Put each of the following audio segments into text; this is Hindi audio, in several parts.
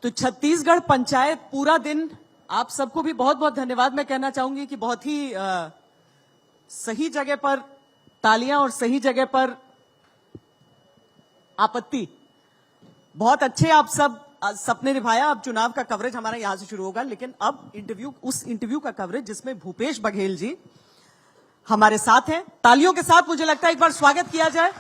तो छत्तीसगढ़ पंचायत पूरा दिन, आप सबको भी बहुत बहुत धन्यवाद मैं कहना चाहूंगी कि बहुत ही सही जगह पर तालियां और सही जगह पर आपत्ति। बहुत अच्छे आप सब सपने निभाया। अब चुनाव का कवरेज हमारा यहां से शुरू होगा, लेकिन अब उस इंटरव्यू का कवरेज जिसमें भूपेश बघेल जी हमारे साथ हैं। तालियों के साथ मुझे लगता है एक बार स्वागत किया जाए।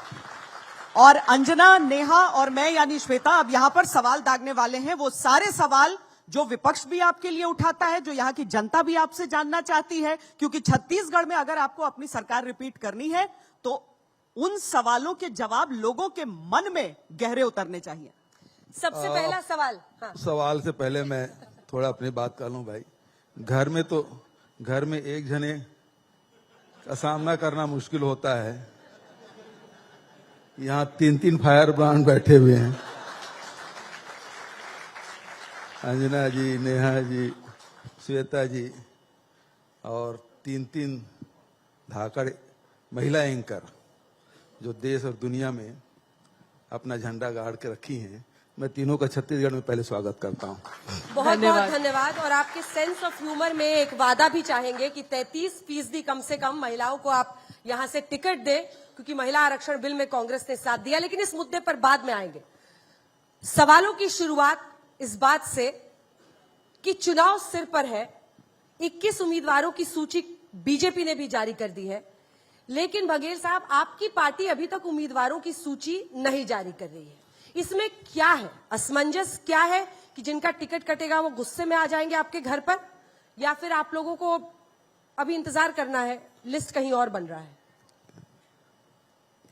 और अंजना, नेहा और मैं यानी श्वेता अब यहां पर सवाल दागने वाले हैं, वो सारे सवाल जो विपक्ष भी आपके लिए उठाता है, जो यहां की जनता भी आपसे जानना चाहती है, क्योंकि छत्तीसगढ़ में अगर आपको अपनी सरकार रिपीट करनी है तो उन सवालों के जवाब लोगों के मन में गहरे उतरने चाहिए। सबसे पहला सवाल। हाँ। सवाल से पहले मैं थोड़ा अपनी बात कर लूं भाई। घर में एक जने का सामना करना मुश्किल होता है, यहाँ 3 फायर ब्रांड बैठे हुए हैं। अंजना जी, नेहा जी, श्वेता जी और 3 धाकड़ महिला एंकर जो देश और दुनिया में अपना झंडा गाड़ के रखी हैं। मैं तीनों का छत्तीसगढ़ में पहले स्वागत करता हूं। बहुत बहुत धन्यवाद। और आपके सेंस ऑफ ह्यूमर में एक वादा भी चाहेंगे कि 33% कम से कम महिलाओं को आप यहां से टिकट दें, क्योंकि महिला आरक्षण बिल में कांग्रेस ने साथ दिया। लेकिन इस मुद्दे पर बाद में आएंगे। सवालों की शुरुआत इस बात से कि चुनाव सिर पर है, 21 उम्मीदवारों की सूची बीजेपी ने भी जारी कर दी है, लेकिन बघेल साहब आपकी पार्टी अभी तक उम्मीदवारों की सूची नहीं जारी कर रही है। इसमें क्या है, असमंजस क्या है कि जिनका टिकट कटेगा वो गुस्से में आ जाएंगे आपके घर पर, या फिर आप लोगों को अभी इंतजार करना है, लिस्ट कहीं और बन रहा है?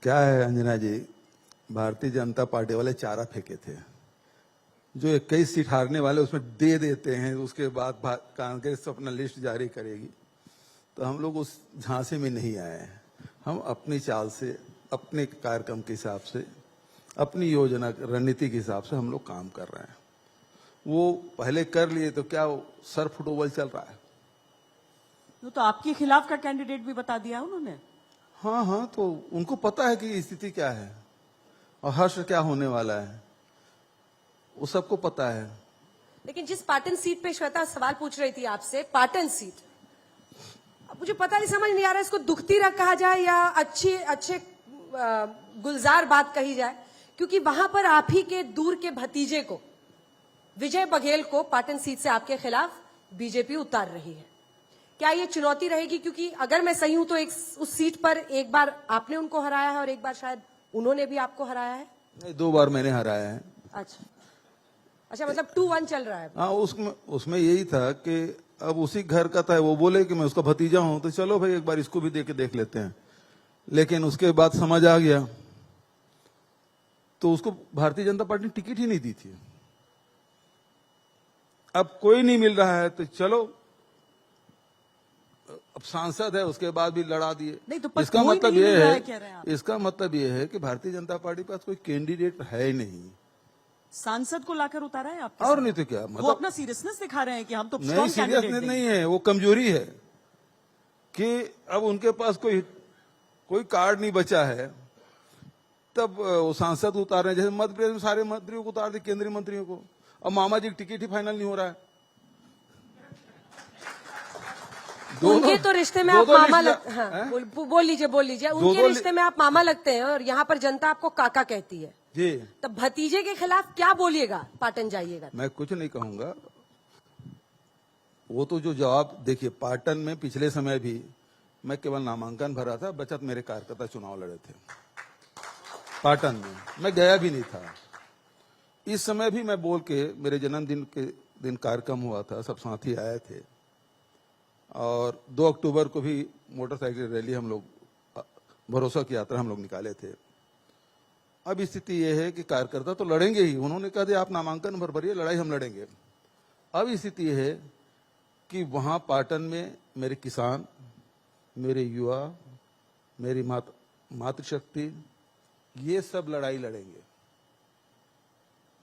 क्या है अंजना जी, भारतीय जनता पार्टी वाले चारा फेंके थे, जो 21 सीट हारने वाले उसमें दे देते हैं, उसके बाद कांग्रेस अपना लिस्ट जारी करेगी। तो हम लोग उस झांसे में नहीं आए हैं। हम अपनी चाल से, अपने कार्यक्रम के हिसाब से, अपनी योजना रणनीति के हिसाब से हम लोग काम कर रहे हैं। वो पहले कर लिए तो क्या सर फुटबॉल चल रहा है। तो आपके खिलाफ का कैंडिडेट भी बता दिया उन्होंने। हाँ, तो उनको पता है कि स्थिति क्या है और हर्ष क्या होने वाला है, वो सबको पता है। लेकिन जिस पाटन सीट पे श्वेता सवाल पूछ रही थी आपसे, पाटन सीट, अब मुझे पता नहीं, समझ नहीं आ रहा इसको दुखती रख कहा जाए या अच्छे गुलजार बात कही जाए, क्योंकि वहां पर आप ही के दूर के भतीजे को, विजय बघेल को, पाटन सीट से आपके खिलाफ बीजेपी उतार रही है। क्या ये चुनौती रहेगी? क्योंकि अगर मैं सही हूं तो उस सीट पर एक बार आपने उनको हराया है और एक बार शायद उन्होंने भी आपको हराया है। नहीं, 2 बार मैंने हराया है। अच्छा, मतलब 2-1 चल रहा है। हाँ, उसमें यही था कि अब उसी घर का था, वो बोले कि मैं उसका भतीजा हूं, तो चलो भाई एक बार इसको भी देख लेते हैं। लेकिन उसके बाद समझ आ गया तो उसको भारतीय जनता पार्टी ने टिकट ही नहीं दी थी। अब कोई नहीं मिल रहा है तो चलो, अब सांसद है, उसके बाद भी लड़ा दिए। नहीं तो इसका मतलब ये है कि भारतीय जनता पार्टी के पास कोई कैंडिडेट है ही नहीं। सांसद को लाकर उतारा है आपके और नहीं तो क्या, मतलब वो अपना सीरियसनेस दिखा रहे हैं कि हम तो नहीं, सीरियसनेस नहीं है, वो कमजोरी है कि अब उनके पास कोई कार्ड नहीं बचा है, तब वो सांसद उतार रहे हैं। जैसे मध्य प्रदेश में सारे मंत्रियों को उतार दे, केंद्रीय मंत्रियों को। अब मामा जी की टिकट ही फाइनल नहीं हो रहा है। उनके तो रिश्ते में आप मामा बोल लीजिए उनके रिश्ते में आप मामा लगते हैं और यहाँ पर जनता आपको काका कहती है जी। तब भतीजे के खिलाफ क्या बोलिएगा? पाटन जाइएगा? मैं कुछ नहीं कहूंगा। वो तो जो जवाब, देखिए पाटन में पिछले समय भी मैं केवल नामांकन भरा था, बचत मेरे कार्यकर्ता चुनाव लड़े थे पाटन में, मैं गया भी नहीं था। इस समय भी मैं बोल के, मेरे जन्मदिन के दिन कार्यक्रम हुआ था, सब साथी आए थे और 2 अक्टूबर को भी मोटरसाइकिल रैली हम लोग, भरोसा की यात्रा हम लोग निकाले थे। अब स्थिति यह है कि कार्यकर्ता तो लड़ेंगे ही, उन्होंने कहा था आप नामांकन भरिए, लड़ाई हम लड़ेंगे। अब स्थिति यह है कि वहां पाटन में मेरे किसान, मेरे युवा, मेरी मातृशक्ति, ये सब लड़ाई लड़ेंगे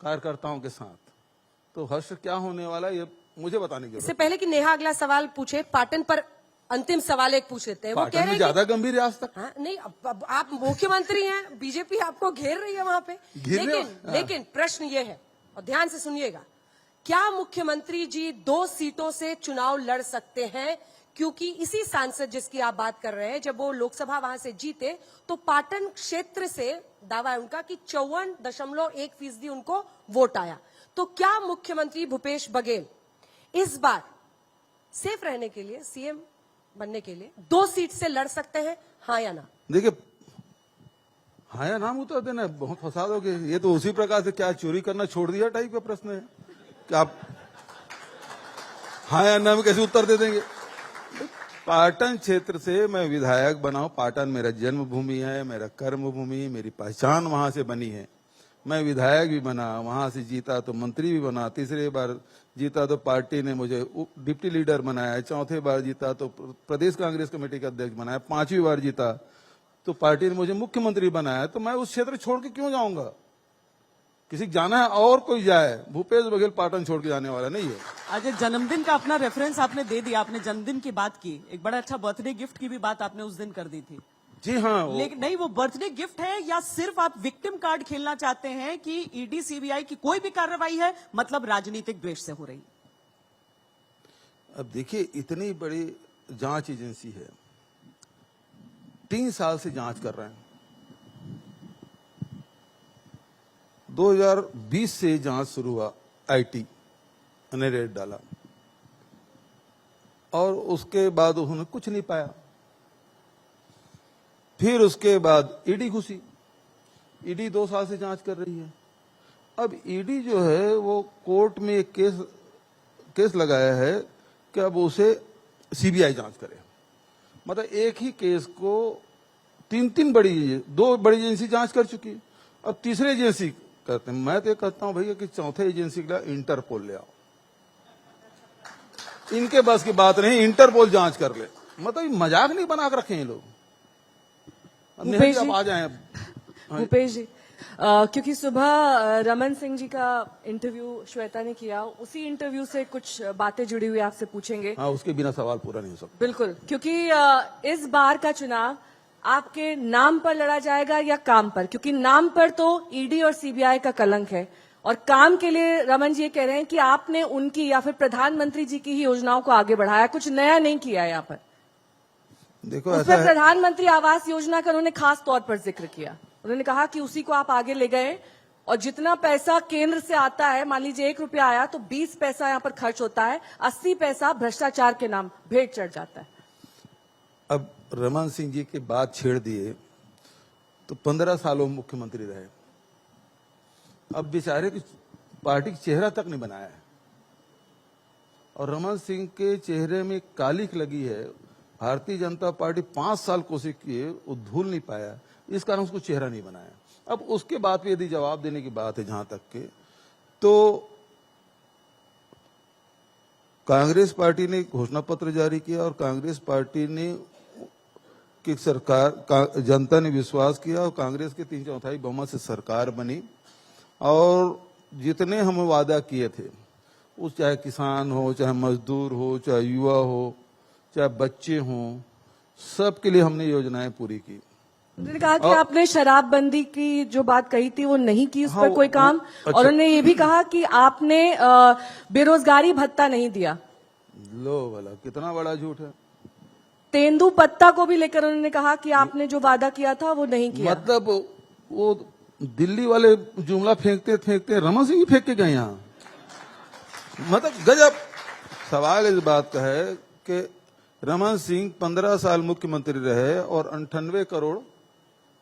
कार्यकर्ताओं के साथ। तो हर्ष क्या होने वाला ये मुझे बताने की जरूरत। इससे पहले कि नेहा अगला सवाल पूछे, पाटन पर अंतिम सवाल एक पूछ लेते हैं। वो कह रहे हैं ज्यादा गंभीर है आज तक। हाँ, नहीं, अब आप मुख्यमंत्री हैं, बीजेपी आपको घेर रही है वहां पे। लेकिन प्रश्न ये है, और ध्यान से सुनिएगा, क्या मुख्यमंत्री जी 2 सीटों से चुनाव लड़ सकते हैं? क्योंकि इसी सांसद जिसकी आप बात कर रहे हैं, जब वो लोकसभा वहां से जीते तो पाटन क्षेत्र से दावा है उनका कि 54.1% उनको वोट आया। तो क्या मुख्यमंत्री भूपेश बघेल इस बार सेफ रहने के लिए, सीएम बनने के लिए 2 सीट से लड़ सकते हैं, हाँ या ना? देखिए, हाँ या नाम उतर देना बहुत फसाद हो गए। ये तो उसी प्रकार से क्या चोरी करना छोड़ दिया टाइप का प्रश्न है कि आप हाँ या ना में कैसे उत्तर दे देंगे। पाटन क्षेत्र से मैं विधायक बना हूं। पाटन मेरा जन्मभूमि है, मेरा कर्मभूमि, मेरी पहचान वहां से बनी है। मैं विधायक भी बना, वहां से जीता तो मंत्री भी बना, तीसरी बार जीता तो पार्टी ने मुझे डिप्टी लीडर बनाया, चौथे बार जीता तो प्रदेश कांग्रेस कमेटी का अध्यक्ष बनाया, 5वीं बार जीता तो पार्टी ने मुझे मुख्यमंत्री बनाया। तो मैं उस क्षेत्र छोड़ के क्यों जाऊंगा? किसी को जाना है और कोई जाए, भूपेश बघेल पाटन छोड़ के जाने वाला नहीं है। आज जन्मदिन का अपना रेफरेंस आपने दे दिया, आपने जन्मदिन की बात की, एक बड़ा अच्छा बर्थडे गिफ्ट की भी बात आपने उस दिन कर दी थी। जी हाँ, लेकिन नहीं, वो बर्थडे गिफ्ट है या सिर्फ आप विक्टिम कार्ड खेलना चाहते हैं कि ईडी सीबीआई की कोई भी कार्रवाई है मतलब राजनीतिक द्वेष से हो रही? अब देखिए, इतनी बड़ी जांच एजेंसी है, 3 साल से जांच कर रहे हैं। 2020 से जांच शुरू हुआ, आईटी ने रेड डाला और उसके बाद उन्होंने कुछ नहीं पाया। फिर उसके बाद ईडी घुसी, ईडी 2 साल से जांच कर रही है। अब ईडी जो है वो कोर्ट में एक केस लगाया है कि अब उसे सीबीआई जांच करे। मतलब एक ही केस को 3 दो बड़ी एजेंसी जांच कर चुकी, अब तीसरी एजेंसी करते हैं। मैं तो कहता हूं भैया कि चौथे एजेंसी के लिए इंटरपोल ले आओ। इनके बस की बात नहीं, इंटरपोल जांच कर ले। मतलब मजाक नहीं बना कर रखे हैं लोग। भूपेश जी, अब आ जाए भूपेश जी, क्योंकि सुबह रमन सिंह जी का इंटरव्यू श्वेता ने किया, उसी इंटरव्यू से कुछ बातें जुड़ी हुई आपसे पूछेंगे। हाँ, उसके बिना सवाल पूरा नहीं हो सकता। बिल्कुल, क्योंकि इस बार का चुनाव आपके नाम पर लड़ा जाएगा या काम पर? क्योंकि नाम पर तो ईडी और सीबीआई का कलंक है और काम के लिए रमन जी ये कह रहे हैं कि आपने उनकी या फिर प्रधानमंत्री जी की ही योजनाओं को आगे बढ़ाया, कुछ नया नहीं किया यहाँ पर। देखो, उस ऐसा पर है, प्रधानमंत्री आवास योजना का उन्होंने खास तौर पर जिक्र किया। उन्होंने कहा कि उसी को आप आगे ले गए और जितना पैसा केंद्र से आता है, मान लीजिए 1 रुपया आया तो 20 पैसा यहाँ पर खर्च होता है, 80 पैसा भ्रष्टाचार के नाम भेंट चढ़ जाता है। अब रमन सिंह जी की बात छेड़ दिए तो 15 सालों में मुख्यमंत्री रहे। अब बेचारे की पार्टी का चेहरा तक नहीं बनाया है और रमन सिंह के चेहरे में कालिख लगी है। भारतीय जनता पार्टी 5 साल कोशिश किए, वो धूल नहीं पाया, इस कारण उसको चेहरा नहीं बनाया। अब उसके बाद भी यदि जवाब देने की बात है जहां तक के, तो कांग्रेस पार्टी ने घोषणा पत्र जारी किया और कांग्रेस पार्टी ने कि सरकार, जनता ने विश्वास किया और कांग्रेस के 3/4 बहुमत से सरकार बनी और जितने हम वादा किए थे, उस चाहे किसान हो, चाहे मजदूर हो, चाहे युवा हो, चाहे बच्चे हों, सबके लिए हमने योजनाएं पूरी की। उन्होंने कहा कि आपने शराबबंदी की जो बात कही थी वो नहीं की, उस पर कोई काम। अच्छा। और उन्होंने ये भी कहा कि आपने बेरोजगारी भत्ता नहीं दिया। लो भला, कितना बड़ा झूठ है। तेंदुपत्ता को भी लेकर उन्होंने कहा कि आपने जो वादा किया था वो नहीं किया। मतलब वो दिल्ली वाले जुमला फेंकते फेंकते रमन सिंह ही फेंक के गए यहाँ। मतलब गजब सवाल इस बात का है कि रमन सिंह 15 साल मुख्यमंत्री रहे और 98 करोड़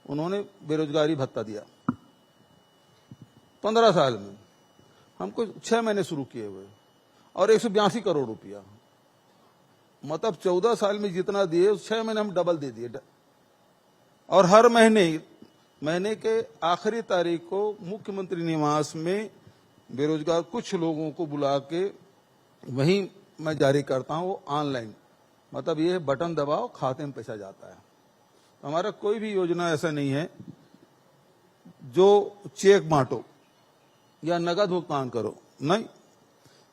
उन्होंने बेरोजगारी भत्ता दिया 15 साल में। हमको 6 महीने शुरू किए हुए और 182 करोड़ रुपया, मतलब 14 साल में जितना दिए 6 महीने हम डबल दे दिए। और हर महीने के आखिरी तारीख को मुख्यमंत्री निवास में बेरोजगार कुछ लोगों को बुला के वहीं मैं जारी करता हूं, वो ऑनलाइन। मतलब ये बटन दबाओ, खाते में पैसा जाता है। हमारा कोई भी योजना ऐसा नहीं है जो चेक बांटो या नगद भुगतान करो, नहीं,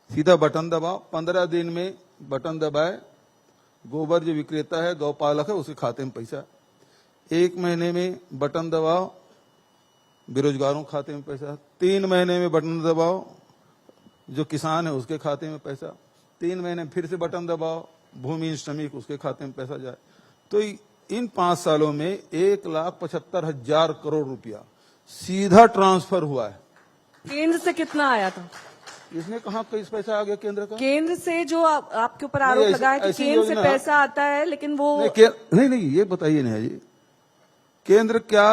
सीधा बटन दबाओ। 15 दिन में बटन दबाए, गोबर जो विक्रेता है, गौपालक है, उसके खाते में पैसा। 1 महीने में बटन दबाओ, बेरोजगारों खाते में पैसा। 3 महीने में बटन दबाओ, जो किसान है उसके खाते में पैसा, 3 महीने फिर से बटन दबाओ, भूमिहीन श्रमिक उसके खाते में पैसा जाए। तो इन 5 सालों में 1,75,000 करोड़ रुपया सीधा ट्रांसफर हुआ है। केंद्र से कितना आया था? इसमें कहा किस पैसा आ गया केंद्र का? केंद्र से जो आपके ऊपर आरोप लगा है कि ऐसी केंद्र से योजना- पैसा आता है, लेकिन वो नहीं, ये बताइए नेहा जी, केंद्र क्या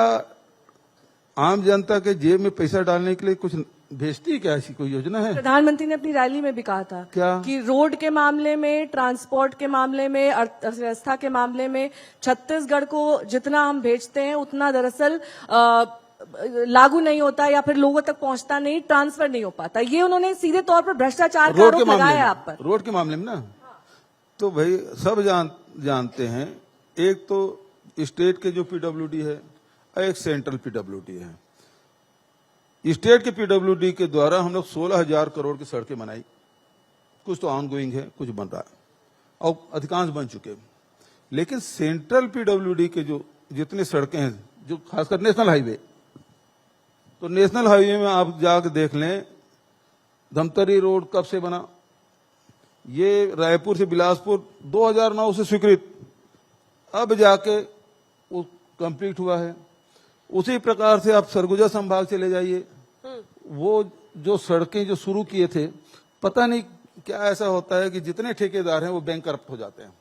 आम जनता के जेब में पैसा डालने के लिए कुछ भेजती है क्या? ऐसी कोई योजना है? प्रधानमंत्री ने अपनी रैली में भी कहा था क्या? कि रोड के मामले में, ट्रांसपोर्ट के मामले में, अर्थव्यवस्था के मामले में छत्तीसगढ़ को जितना हम भेजते हैं उतना दरअसल लागू नहीं होता या फिर लोगों तक पहुंचता नहीं, ट्रांसफर नहीं हो पाता। ये उन्होंने सीधे तौर पर भ्रष्टाचार का आरोप लगाया है आप पर। रोड के मामले में ना, तो भाई सब जानते हैं, एक तो स्टेट के जो पीडब्ल्यूडी है और एक सेंट्रल पीडब्ल्यूडी है। स्टेट के पीडब्ल्यूडी के द्वारा हम लोग 16,000 करोड़ की सड़कें बनाई, कुछ तो ऑनगोइंग है, कुछ बन रहा है और अधिकांश बन चुके हैं। लेकिन सेंट्रल पीडब्ल्यूडी के जो जितनी सड़कें हैं, जो खासकर नेशनल हाईवे, तो नेशनल हाईवे में आप जाकर देख लें, धमतरी रोड कब से बना, ये रायपुर से बिलासपुर 2009 से स्वीकृत, अब जाके वो कंप्लीट हुआ है। उसी प्रकार से आप सरगुजा संभाग चले जाइए, वो जो सड़कें जो शुरू किए थे, पता नहीं क्या ऐसा होता है कि जितने ठेकेदार हैं वो बैंक करप्ट हो जाते हैं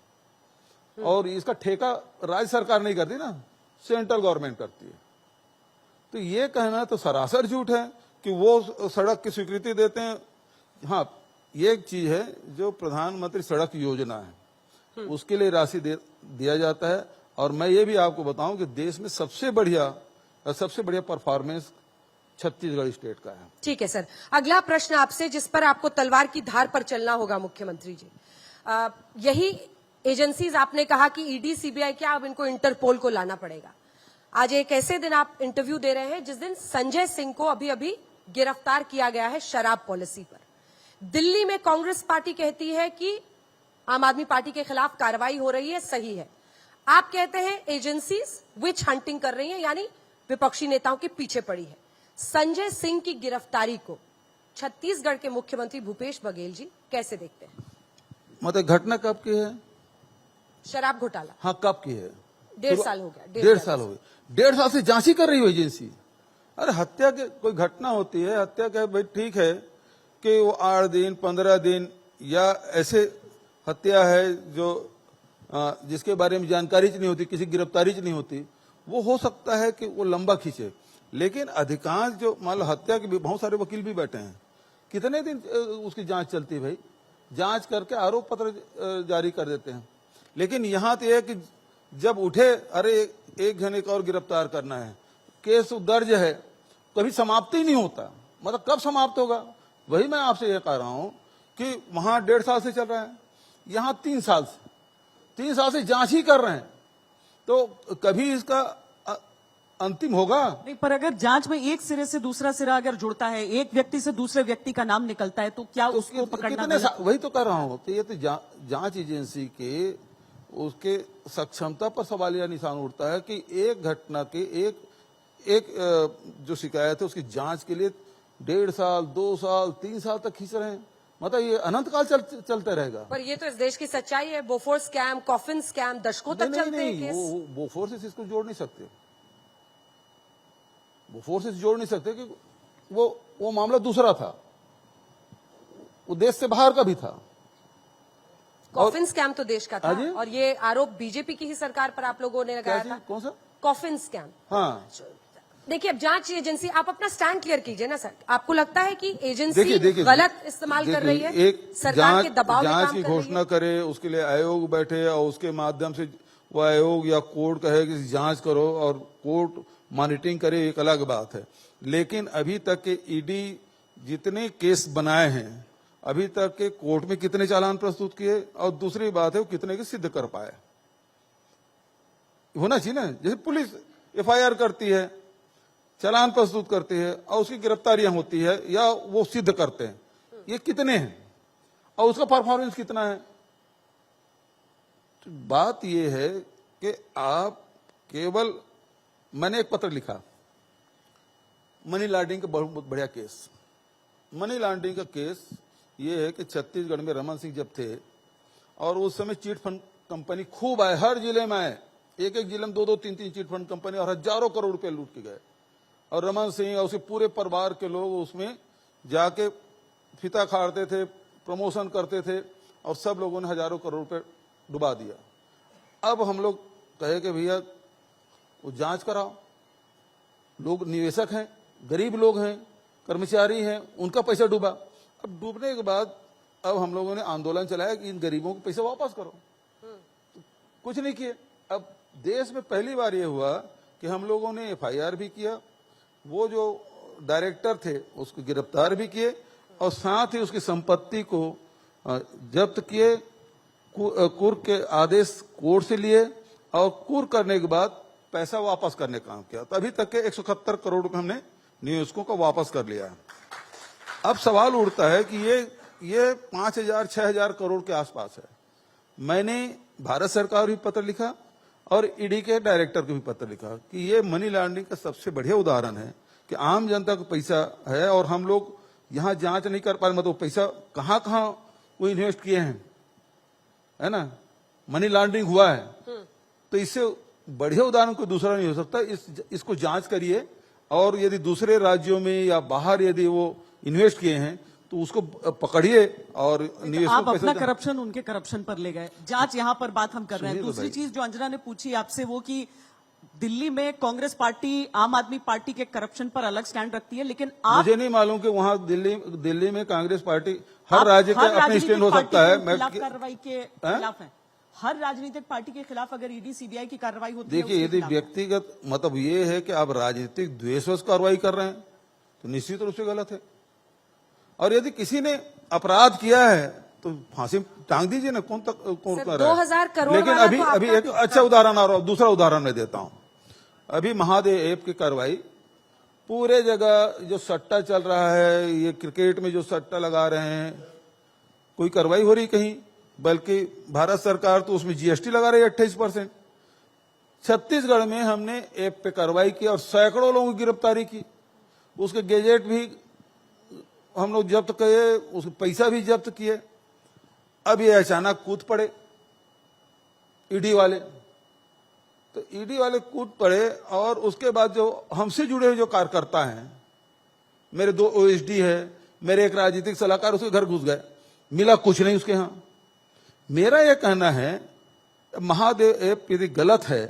और इसका ठेका राज्य सरकार नहीं करती ना, सेंट्रल गवर्नमेंट करती है। तो ये कहना तो सरासर झूठ है कि वो सड़क की स्वीकृति देते हैं। हाँ, ये एक चीज है, जो प्रधानमंत्री सड़क योजना है उसके लिए राशि दिया जाता है। और मैं ये भी आपको बताऊं कि देश में सबसे बढ़िया परफॉर्मेंस छत्तीसगढ़ स्टेट का है। ठीक है सर, अगला प्रश्न आपसे जिस पर आपको तलवार की धार पर चलना होगा मुख्यमंत्री जी, यही एजेंसीज आपने कहा कि ईडी सीबीआई क्या, अब इनको इंटरपोल को लाना पड़ेगा। आज एक ऐसे दिन आप इंटरव्यू दे रहे हैं जिस दिन संजय सिंह को अभी गिरफ्तार किया गया है शराब पॉलिसी पर। दिल्ली में कांग्रेस पार्टी कहती है कि आम आदमी पार्टी के खिलाफ कार्रवाई हो रही है, सही है। आप कहते हैं एजेंसीज विच हंटिंग कर रही हैं, यानी विपक्षी नेताओं के पीछे पड़ी है। संजय सिंह की गिरफ्तारी को छत्तीसगढ़ के मुख्यमंत्री भूपेश बघेल जी कैसे देखते हैं? मतलब घटना कब की है? शराब घोटाला। हाँ, कब की है? 1.5 साल हो गया। 1.5 साल हो गए। 1.5 साल से जांच ही कर रही हो एजेंसी। अरे हत्या के कोई घटना होती है, हत्या का भाई ठीक है कि वो 8 दिन 15 दिन या ऐसे हत्या है जो जिसके बारे में जानकारी नहीं होती, किसी गिरफ्तारी नहीं होती, वो हो सकता है कि वो लंबा खींचे। लेकिन अधिकांश जो मान लो हत्या के भी बहुत सारे वकील भी बैठे हैं, कितने दिन उसकी जांच चलती है भाई? जांच करके आरोप पत्र जारी कर देते हैं। लेकिन यहाँ तो यह कि जब उठे, अरे एक घंटे का और गिरफ्तार करना है, केस दर्ज है, कभी समाप्त ही नहीं होता। मतलब कब समाप्त होगा? वही मैं आपसे यह कह रहा हूं कि वहां 1.5 साल से चल रहा है, यहां 3 साल से जांच ही कर रहे हैं, तो कभी इसका अंतिम होगा? नहीं, पर अगर जांच में एक सिरे से दूसरा सिरा अगर जुड़ता है, एक व्यक्ति से दूसरे व्यक्ति का नाम निकलता है, तो क्या उसको पकड़ना गलत? वही तो कर रहा हूं। तो ये तो जांच एजेंसी के उसके सक्षमता पर सवालिया निशान उठता है कि एक घटना के एक जो शिकायत है उसकी जांच के लिए 1.5 साल 2 साल 3 साल तक खींच रहे हैं। मतलब ये अनंत काल चलते रहेगा। पर ये तो इस देश की सच्चाई है। बोफोर्स स्कैम, कॉफिन स्कैम दशकों तक चलते हैं केस। बोफोर्स से इसको जोड़ नहीं सकते, बोफोर्स से जोड़ नहीं सकते कि वो मामला दूसरा था, वो देश से बाहर का भी था। कॉफिन स्कैम तो देश का था, हाँ और ये आरोप बीजेपी की ही सरकार पर आप लोगों ने लगाया था। कौन सा? Coffin scam. हाँ, देखिए, अब जांच एजेंसी, आप अपना स्टैंड क्लियर कीजिए ना सर। आपको लगता है कि एजेंसी गलत इस्तेमाल कर रही है? एक सरकार के दबाव में जांच काम की कर रही घोषणा है? करे, उसके लिए आयोग बैठे और उसके माध्यम से वो आयोग या कोर्ट कहे कि जांच करो और कोर्ट मॉनिटरिंग करे, एक अलग बात है। लेकिन अभी तक के ईडी जितने केस बनाए हैं, अभी तक के कोर्ट में कितने चालान प्रस्तुत किए, और दूसरी बात है वो कितने के सिद्ध कर पाए। होना चाहिए ना, जैसे पुलिस एफआईआर करती है, चालान प्रस्तुत करती है और उसकी गिरफ्तारियां होती है या वो सिद्ध करते हैं, ये कितने हैं और उसका परफॉर्मेंस कितना है। तो बात ये है कि आप केवल, मैंने एक पत्र लिखा मनी लॉन्ड्रिंग का बहुत बढ़िया केस, मनी लॉन्ड्रिंग का केस ये है कि छत्तीसगढ़ में रमन सिंह जब थे और उस समय चिट फंड कंपनी खूब आए, हर जिले में आए, एक एक जिले में 2-2, 3-3 चिट फंड कंपनी और हजारों करोड़ रुपए लूट के गए। और रमन सिंह और उसके पूरे परिवार के लोग उसमें जाके फीता खाड़ते थे, प्रमोशन करते थे और सब लोगों ने हजारों करोड़ रुपए डुबा दिया। अब हम लोग कहे कि भैया वो जांच कराओ, लोग निवेशक हैं, गरीब लोग हैं, कर्मचारी हैं, उनका पैसा डूबा। अब डूबने के बाद अब हम लोगों ने आंदोलन चलाया कि इन गरीबों के पैसे वापस करो। तो कुछ नहीं किए। अब देश में पहली बार ये हुआ कि हम लोगों ने FIR भी किया, वो जो डायरेक्टर थे उसको गिरफ्तार भी किए और साथ ही उसकी संपत्ति को जब्त किए, कुर्क के आदेश कोर्ट से लिए और कुर्क करने के बाद पैसा वापस करने का काम किया। तो अभी तक के 171 करोड़ रुपए हमने निवेशकों को वापस कर लिया है। अब सवाल उठता है कि ये 5,000-6,000 करोड़ के आसपास है। मैंने भारत सरकार को भी पत्र लिखा और ईडी के डायरेक्टर को भी पत्र लिखा कि ये मनी लॉन्ड्रिंग का सबसे बढ़िया उदाहरण है कि आम जनता का पैसा है और हम लोग यहाँ जांच नहीं कर पा रहे, मतलब पैसा कहाँ कहाँ वो इन्वेस्ट किए हैं, है ना, मनी लॉन्ड्रिंग हुआ है। तो इससे बढ़िया उदाहरण कोई दूसरा नहीं हो सकता। इसको जांच करिए और यदि दूसरे राज्यों में या बाहर यदि वो इन्वेस्ट किए हैं तो उसको पकड़िए और निवेशकों आप अपना करप्शन उनके करप्शन पर ले गए। जांच यहाँ पर बात हम कर रहे हैं। दूसरी चीज जो अंजना ने पूछी आपसे वो कि दिल्ली में कांग्रेस पार्टी आम आदमी पार्टी के करप्शन पर अलग स्टैंड रखती है, लेकिन आप मुझे नहीं मालूम कि वहाँ दिल्ली में कांग्रेस पार्टी हर राज्य का अपने स्टैंड हो सकता है। मैं कार्रवाई के खिलाफ है, हर राजनीतिक पार्टी के खिलाफ अगर ईडी सीबीआई की कार्रवाई होती है। देखिए, यदि व्यक्तिगत मतलब ये है कि आप राजनीतिक द्वेषवश कार्रवाई कर रहे हैं तो निश्चित रूप से गलत है। और यदि किसी ने अपराध किया है तो फांसी टांग दीजिए ना, कौन कर रहा है। 2000 करोड़ लेकिन वाला अभी तो अभी आपका एक अच्छा उदाहरण आ रहा है, दूसरा उदाहरण मैं देता हूं। अभी महादेव ऐप की कार्रवाई, पूरे जगह जो सट्टा चल रहा है, ये क्रिकेट में जो सट्टा लगा रहे हैं, कोई कार्रवाई हो रही कहीं, बल्कि भारत सरकार तो उसमें GST लगा रही है 28%। छत्तीसगढ़ में हमने ऐप पे कार्रवाई की और सैकड़ों लोगों की गिरफ्तारी की, उसके गैजेट भी हम लोग जब्त किए, उसके पैसा भी जब्त किए। अब ये अचानक कूद पड़े ईडी वाले, तो ईडी वाले कूद पड़े और उसके बाद जो हमसे जुड़े हुए जो कार्यकर्ता हैं, मेरे 2 OSD है, मेरे एक राजनीतिक सलाहकार, उसके घर घुस गए, मिला कुछ नहीं उसके यहाँ। मेरा यह कहना है महादेव ऐप यदि गलत है,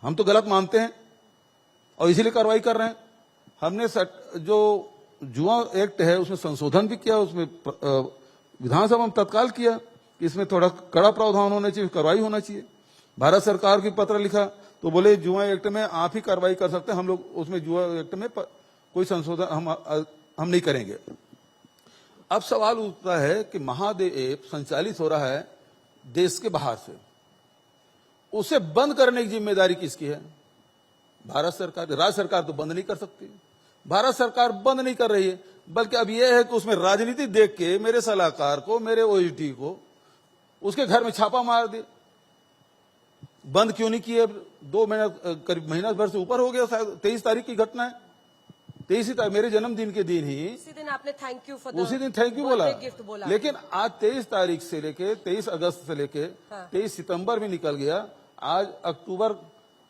हम तो गलत मानते हैं और इसीलिए कार्रवाई कर रहे हैं। हमने जो जुआ एक्ट है उसमें संशोधन भी किया, उसमें विधानसभा में तत्काल किया कि इसमें थोड़ा कड़ा प्रावधान होना चाहिए, कार्रवाई होना चाहिए। भारत सरकार की पत्र लिखा तो बोले जुआ एक्ट में आप ही कार्रवाई कर सकते हैं, हम लोग उसमें जुआ एक्ट में कोई संशोधन हम नहीं करेंगे। अब सवाल उठता है कि महादेव ऐप संचालित हो रहा है देश के बाहर से, उसे बंद करने की जिम्मेदारी किसकी है? भारत सरकार। राज्य सरकार तो बंद नहीं कर सकती, भारत सरकार बंद नहीं कर रही है, बल्कि अब यह है कि उसमें राजनीति देख के मेरे सलाहकार को, मेरे OSD को उसके घर में छापा मार दिया। बंद क्यों नहीं किए? 2 महीना, करीब महीना भर से ऊपर हो गया, शायद 23 तारीख की घटना है। 23 तारीख मेरे जन्मदिन के दिन ही, उसी दिन आपने थैंक यू उसी दिन थैंक यू बोला, गिफ्ट बोला। लेकिन आज 23 तारीख से लेके 23 अगस्त से लेके 23 सितंबर भी निकल गया, आज अक्टूबर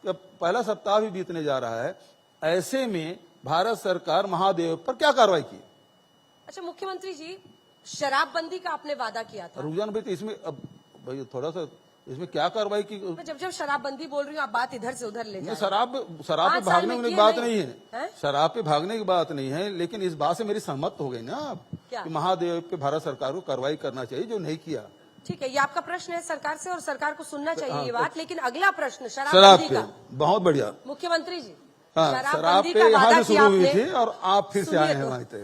का पहला सप्ताह भी बीतने जा रहा है। ऐसे में भारत सरकार महादेव पर क्या कार्रवाई की? अच्छा मुख्यमंत्री जी, शराबबंदी का आपने वादा किया था। रुझान भाई, तो इसमें अब भाई थोड़ा सा इसमें क्या कार्रवाई की? मैं जब शराबबंदी बोल रही हूँ आप बात इधर से उधर ले जा रहे हैं। शराब पे 5 साल भागने में की किए बात नहीं नहीं है? है, शराब पे भागने की बात नहीं है, लेकिन इस बात से मेरी सहमत हो गई ना आप क्या? कि महादेव पे भारत सरकार को कार्रवाई करना चाहिए, जो नहीं किया। ठीक है, ये आपका प्रश्न है सरकार से और सरकार को सुनना चाहिए ये बात। लेकिन अगला प्रश्न शराब शराबबंदी पे का, बहुत बढ़िया। मुख्यमंत्री जी, हाँ, शराब शराबबंदी पे का यहाँ वादा से किया शुरू हुई आपने। थी और आप फिर से सुनिए आए हैं तो। वहां पे,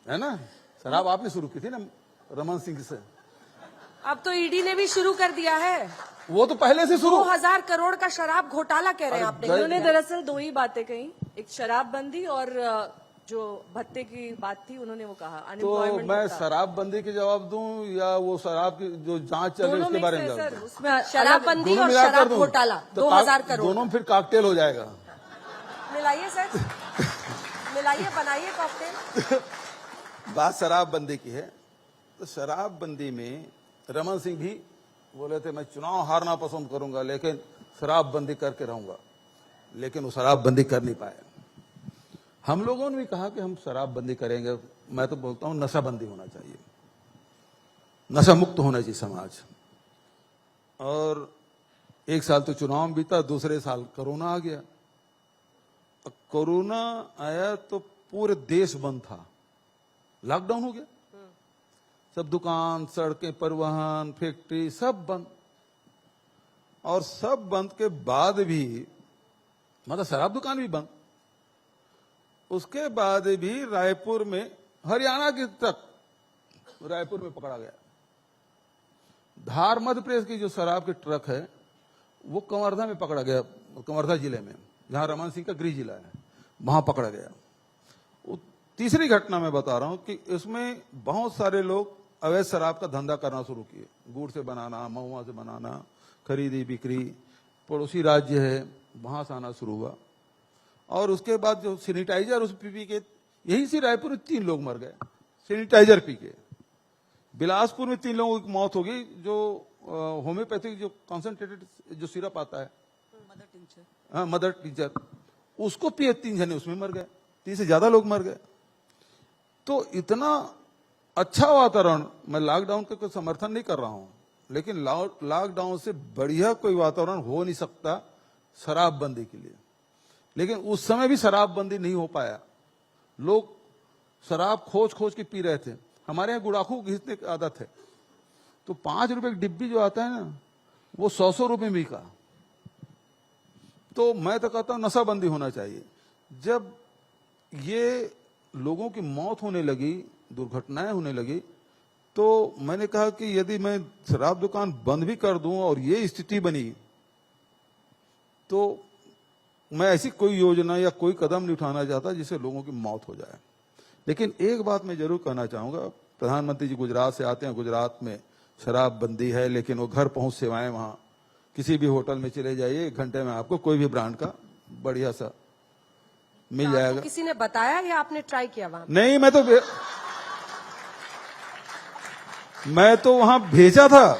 है ना। शराब आपने शुरू की थी ना रमन सिंह से, अब तो ईडी ने भी शुरू कर दिया है। वो तो पहले से शुरू। 2000 करोड़ का शराब घोटाला कह रहे हैं आपने। उन्होंने दरअसल 2 ही बातें कही, एक शराबबंदी और जो भत्ते की बात थी, उन्होंने वो कहा तो अनएम्प्लॉयमेंट मैं भत्ता। शराबबंदी के जवाब दूं या वो शराब की जो जांच चल रही है दोनों उसके में बारे में से जवाब सर, दूं? उसमें शराबबंदी दोनों और मिलाकर शराब दूं? घोटाला तो 2000 करोड़। दोनों में फिर कॉकटेल हो जाएगा। मिलाइए सर, मिलाइए, बनाइए कॉकटेल। बात शराबबंदी की है, तो शराबबंदी में रमन सिंह भी बोले थे मैं चुनाव हारना पसंद करूंगा लेकिन शराबबंदी करके रहूंगा, लेकिन वो शराबबंदी कर नहीं पाए। हम लोगों ने भी कहा कि हम शराबबंदी करेंगे। मैं तो बोलता हूं नशाबंदी होना चाहिए, नशा मुक्त होना चाहिए समाज। और एक साल तो चुनाव बीता, दूसरे साल कोरोना आ गया। कोरोना आया तो पूरे देश बंद था, लॉकडाउन हो गया, सब दुकान, सड़कें, परिवहन, फैक्ट्री सब बंद। और सब बंद के बाद भी मतलब शराब दुकान भी बंद। उसके बाद भी रायपुर में, हरियाणा की तक रायपुर में पकड़ा गया। धार मध्य प्रदेश की जो शराब के ट्रक है वो कवर्धा में पकड़ा गया, कवर्धा जिले में, जहां रमन सिंह का गृह जिला है, वहां पकड़ा गया। तीसरी घटना मैं बता रहा हूं कि इसमें बहुत सारे लोग अवैध शराब का धंधा करना शुरू किए, गुड़ से बनाना, महुआ से बनाना, खरीदी बिक्री, पड़ोसी राज्य है वहां से आना शुरू हुआ। और उसके बाद जो सैनिटाइजर उस पी के, यहीं से रायपुर में 3 लोग मर गए सैनिटाइजर पी के। बिलासपुर में 3 लोगों की मौत हो गई, जो होम्योपैथिक जो कॉन्सेंट्रेटेड जो सिरप आता है, मदर टीचर, उसको पिए 3 जने उसमें मर गए, 3 से ज्यादा लोग मर गए। तो इतना अच्छा वातावरण, मैं लॉकडाउन का कोई समर्थन नहीं कर रहा हूं, लेकिन लॉकडाउन से बढ़िया कोई वातावरण हो नहीं सकता शराबबंदी के लिए। लेकिन उस समय भी शराबबंदी नहीं हो पाया, लोग शराब खोज खोज के पी रहे थे। हमारे यहाँ गुड़ाखू घिसने की आदत है, तो 5 रुपए की डिब्बी जो आता है ना, वो 100 रुपए में बिका। तो मैं तो कहता हूं नशाबंदी होना चाहिए। जब ये लोगों की मौत होने लगी, दुर्घटनाएं होने लगी, तो मैंने कहा कि यदि मैं शराब दुकान बंद भी कर दूं और ये स्थिति बनी, तो मैं ऐसी कोई योजना या कोई कदम नहीं उठाना चाहता जिससे लोगों की मौत हो जाए। लेकिन एक बात मैं जरूर कहना चाहूंगा, प्रधानमंत्री जी गुजरात से आते हैं, गुजरात में शराबबंदी है, लेकिन वो घर पहुंच सेवाएं, वहां किसी भी होटल में चले जाइए, 1 घंटे में आपको कोई भी ब्रांड का बढ़िया सा मिल जाएगा। किसी ने बताया या आपने ट्राई किया वहां? नहीं, मैं तो वहां भेजा था,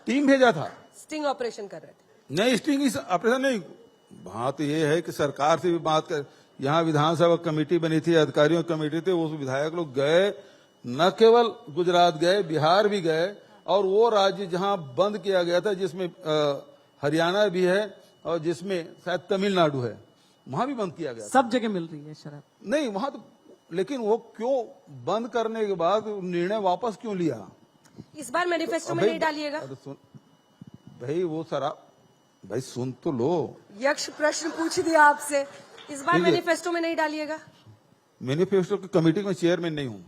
टीम भेजा था। स्टिंग ऑपरेशन कर रहे थे? नहीं, स्टिंग ऑपरेशन नहीं। बात ये है कि सरकार से भी बात कर, यहाँ विधानसभा कमेटी बनी थी, अधिकारियों की कमेटी थी, उस विधायक लोग गए, न केवल गुजरात गए, बिहार भी गए, और वो राज्य जहां बंद किया गया था, जिसमें हरियाणा भी है और जिसमें शायद तमिलनाडु है, वहां भी बंद किया गया। सब जगह मिल रही है शराब। नहीं वहां तो, लेकिन वो क्यों बंद करने के बाद निर्णय वापस क्यों लिया? इस बार मैनिफेस्टो में नहीं डालिएगा? भाई वो शराब, भाई सुन तो लो, यक्ष प्रश्न पूछ दिया आपसे, इस बार मैनिफेस्टो में नहीं डालिएगा? मैनिफेस्टो की कमेटी में चेयरमैन नहीं हूं।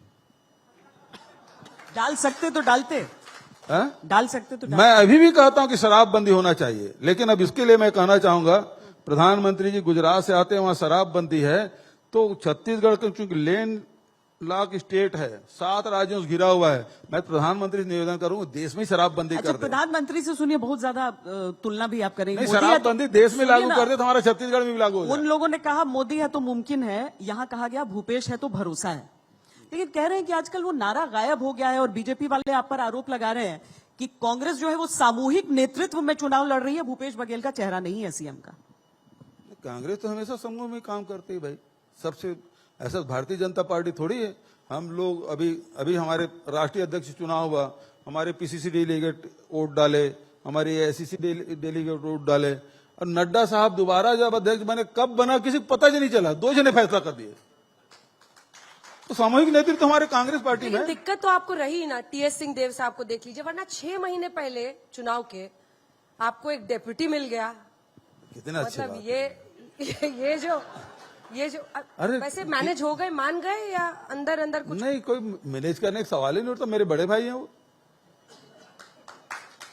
डाल सकते तो डालते, डाल सकते तो मैं अभी भी कहता हूं कि शराबबंदी होना चाहिए, लेकिन अब इसके लिए मैं कहना चाहूंगा, प्रधानमंत्री जी गुजरात से आते हैं, वहां शराबबंदी है, तो छत्तीसगढ़ का चूंकि लैंड लॉक स्टेट है, 7 राज्यों से घिरा हुआ है, मैं प्रधानमंत्री से निवेदन करूंगा देश में शराबबंदी कर दे। प्रधानमंत्री से सुनिए, बहुत ज्यादा तुलना भी आप करेंगे। शराबबंदी देश में लागू कर दे तो हमारा छत्तीसगढ़ में भी लागू हो जाए। उन लोगों ने कहा मोदी है तो मुमकिन है, यहां कहा गया भूपेश है तो भरोसा है। लेकिन कह रहे हैं कि आजकल वो नारा गायब हो गया है, और बीजेपी वाले आप पर आरोप लगा रहे हैं कि कांग्रेस जो है वो सामूहिक नेतृत्व में चुनाव लड़ रही है, भूपेश बघेल का चेहरा नहीं है सीएम का। कांग्रेस तो हमेशा समूह में काम करती है भाई, सबसे। ऐसा भारतीय जनता पार्टी थोड़ी है। हम लोग अभी हमारे राष्ट्रीय अध्यक्ष चुनाव हुआ, हमारे पीसीसी डेलीगेट वोट डाले, हमारे एआईसीसी डेलीगेट वोट डाले, और नड्डा साहब दोबारा जब अध्यक्ष बने, कब बना किसी को पता ही नहीं चला, 2 जने फैसला कर दिए। तो सामूहिक नेतृत्व हमारे कांग्रेस पार्टी में। दिक्कत तो आपको रही ना, टीएस सिंहदेव साहब को देख लीजिए, वरना 6 महीने पहले चुनाव के आपको एक डेप्यूटी मिल गया। कितना अच्छा, मतलब ये जो वैसे मैनेज हो गए, मान गए, या अंदर अंदर कुछ? नहीं, कोई मैनेज करने का सवाल ही नहीं उठता। मेरे बड़े भाई हैं वो,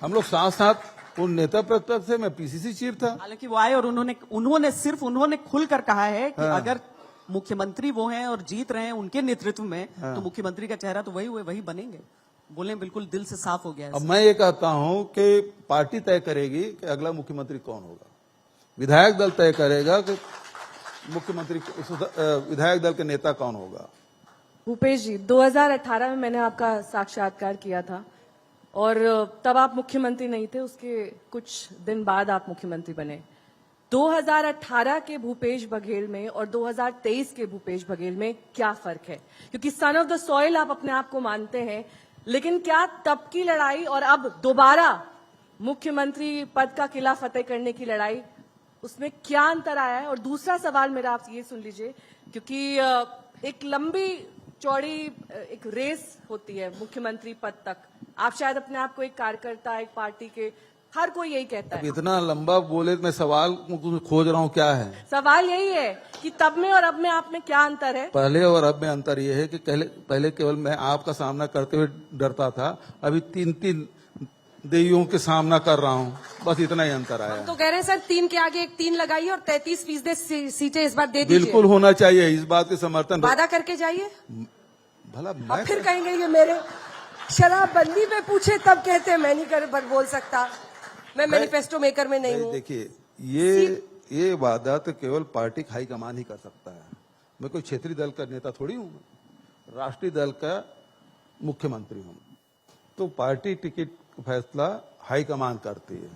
हम लोग साथ साथ उन नेता प्रतिपक्ष से, मैं पीसीसी चीफ था। हालांकि वो आए और उन्होंने खुलकर कहा है कि अगर मुख्यमंत्री वो हैं और जीत रहे हैं उनके नेतृत्व में, तो मुख्यमंत्री का चेहरा तो वही बनेंगे। बोले बिल्कुल दिल से साफ हो गया। अब मैं ये कहता हूं कि पार्टी तय करेगी कि अगला मुख्यमंत्री कौन होगा, विधायक दल तय करेगा कि मुख्यमंत्री, विधायक दल के नेता कौन होगा। भूपेश जी, 2018 में मैंने आपका साक्षात्कार किया था और तब आप मुख्यमंत्री नहीं थे, उसके कुछ दिन बाद आप मुख्यमंत्री बने। 2018 के भूपेश बघेल में और 2023 के भूपेश बघेल में क्या फर्क है? क्योंकि सन ऑफ द सॉइल आप अपने आप को मानते हैं, लेकिन क्या तब की लड़ाई और अब दोबारा मुख्यमंत्री पद का किला फतेह करने की लड़ाई, उसमें क्या अंतर आया है? और दूसरा सवाल मेरा आप ये सुन लीजिए, क्योंकि एक लंबी चौड़ी एक रेस होती है मुख्यमंत्री पद तक। आप शायद अपने आप को एक कार्यकर्ता, एक पार्टी के, हर कोई यही कहता अब है। इतना लंबा बोले मैं सवाल खोज रहा हूँ क्या है। सवाल यही है कि तब में और अब में आप में क्या अंतर है? पहले और अब में अंतर यह है कि पहले केवल मैं आपका सामना करते हुए डरता था, अभी 3 देवियों के सामना कर रहा हूँ, बस इतना ही अंतर आया हम है। तो कह रहे हैं सर 3 के आगे एक 3 लगाइए और 33% सीटें इस बार दे दीजिए। बिल्कुल होना चाहिए, इस बात के समर्थन। वादा करके जाइए। भला अब मैं फिर कहेंगे ये मेरे शराबबंदी पे पूछे तब कहते हैं मैं नहीं कर बोल सकता, मैं मैनिफेस्टो मेकर में नहीं हूँ। देखिए, ये वादा तो केवल पार्टी हाईकमान ही कर सकता है। मैं कोई क्षेत्रीय दल का नेता थोड़ी हूँ, राष्ट्रीय दल का मुख्यमंत्री हूँ। तो पार्टी टिकट फैसला हाईकमान करती है।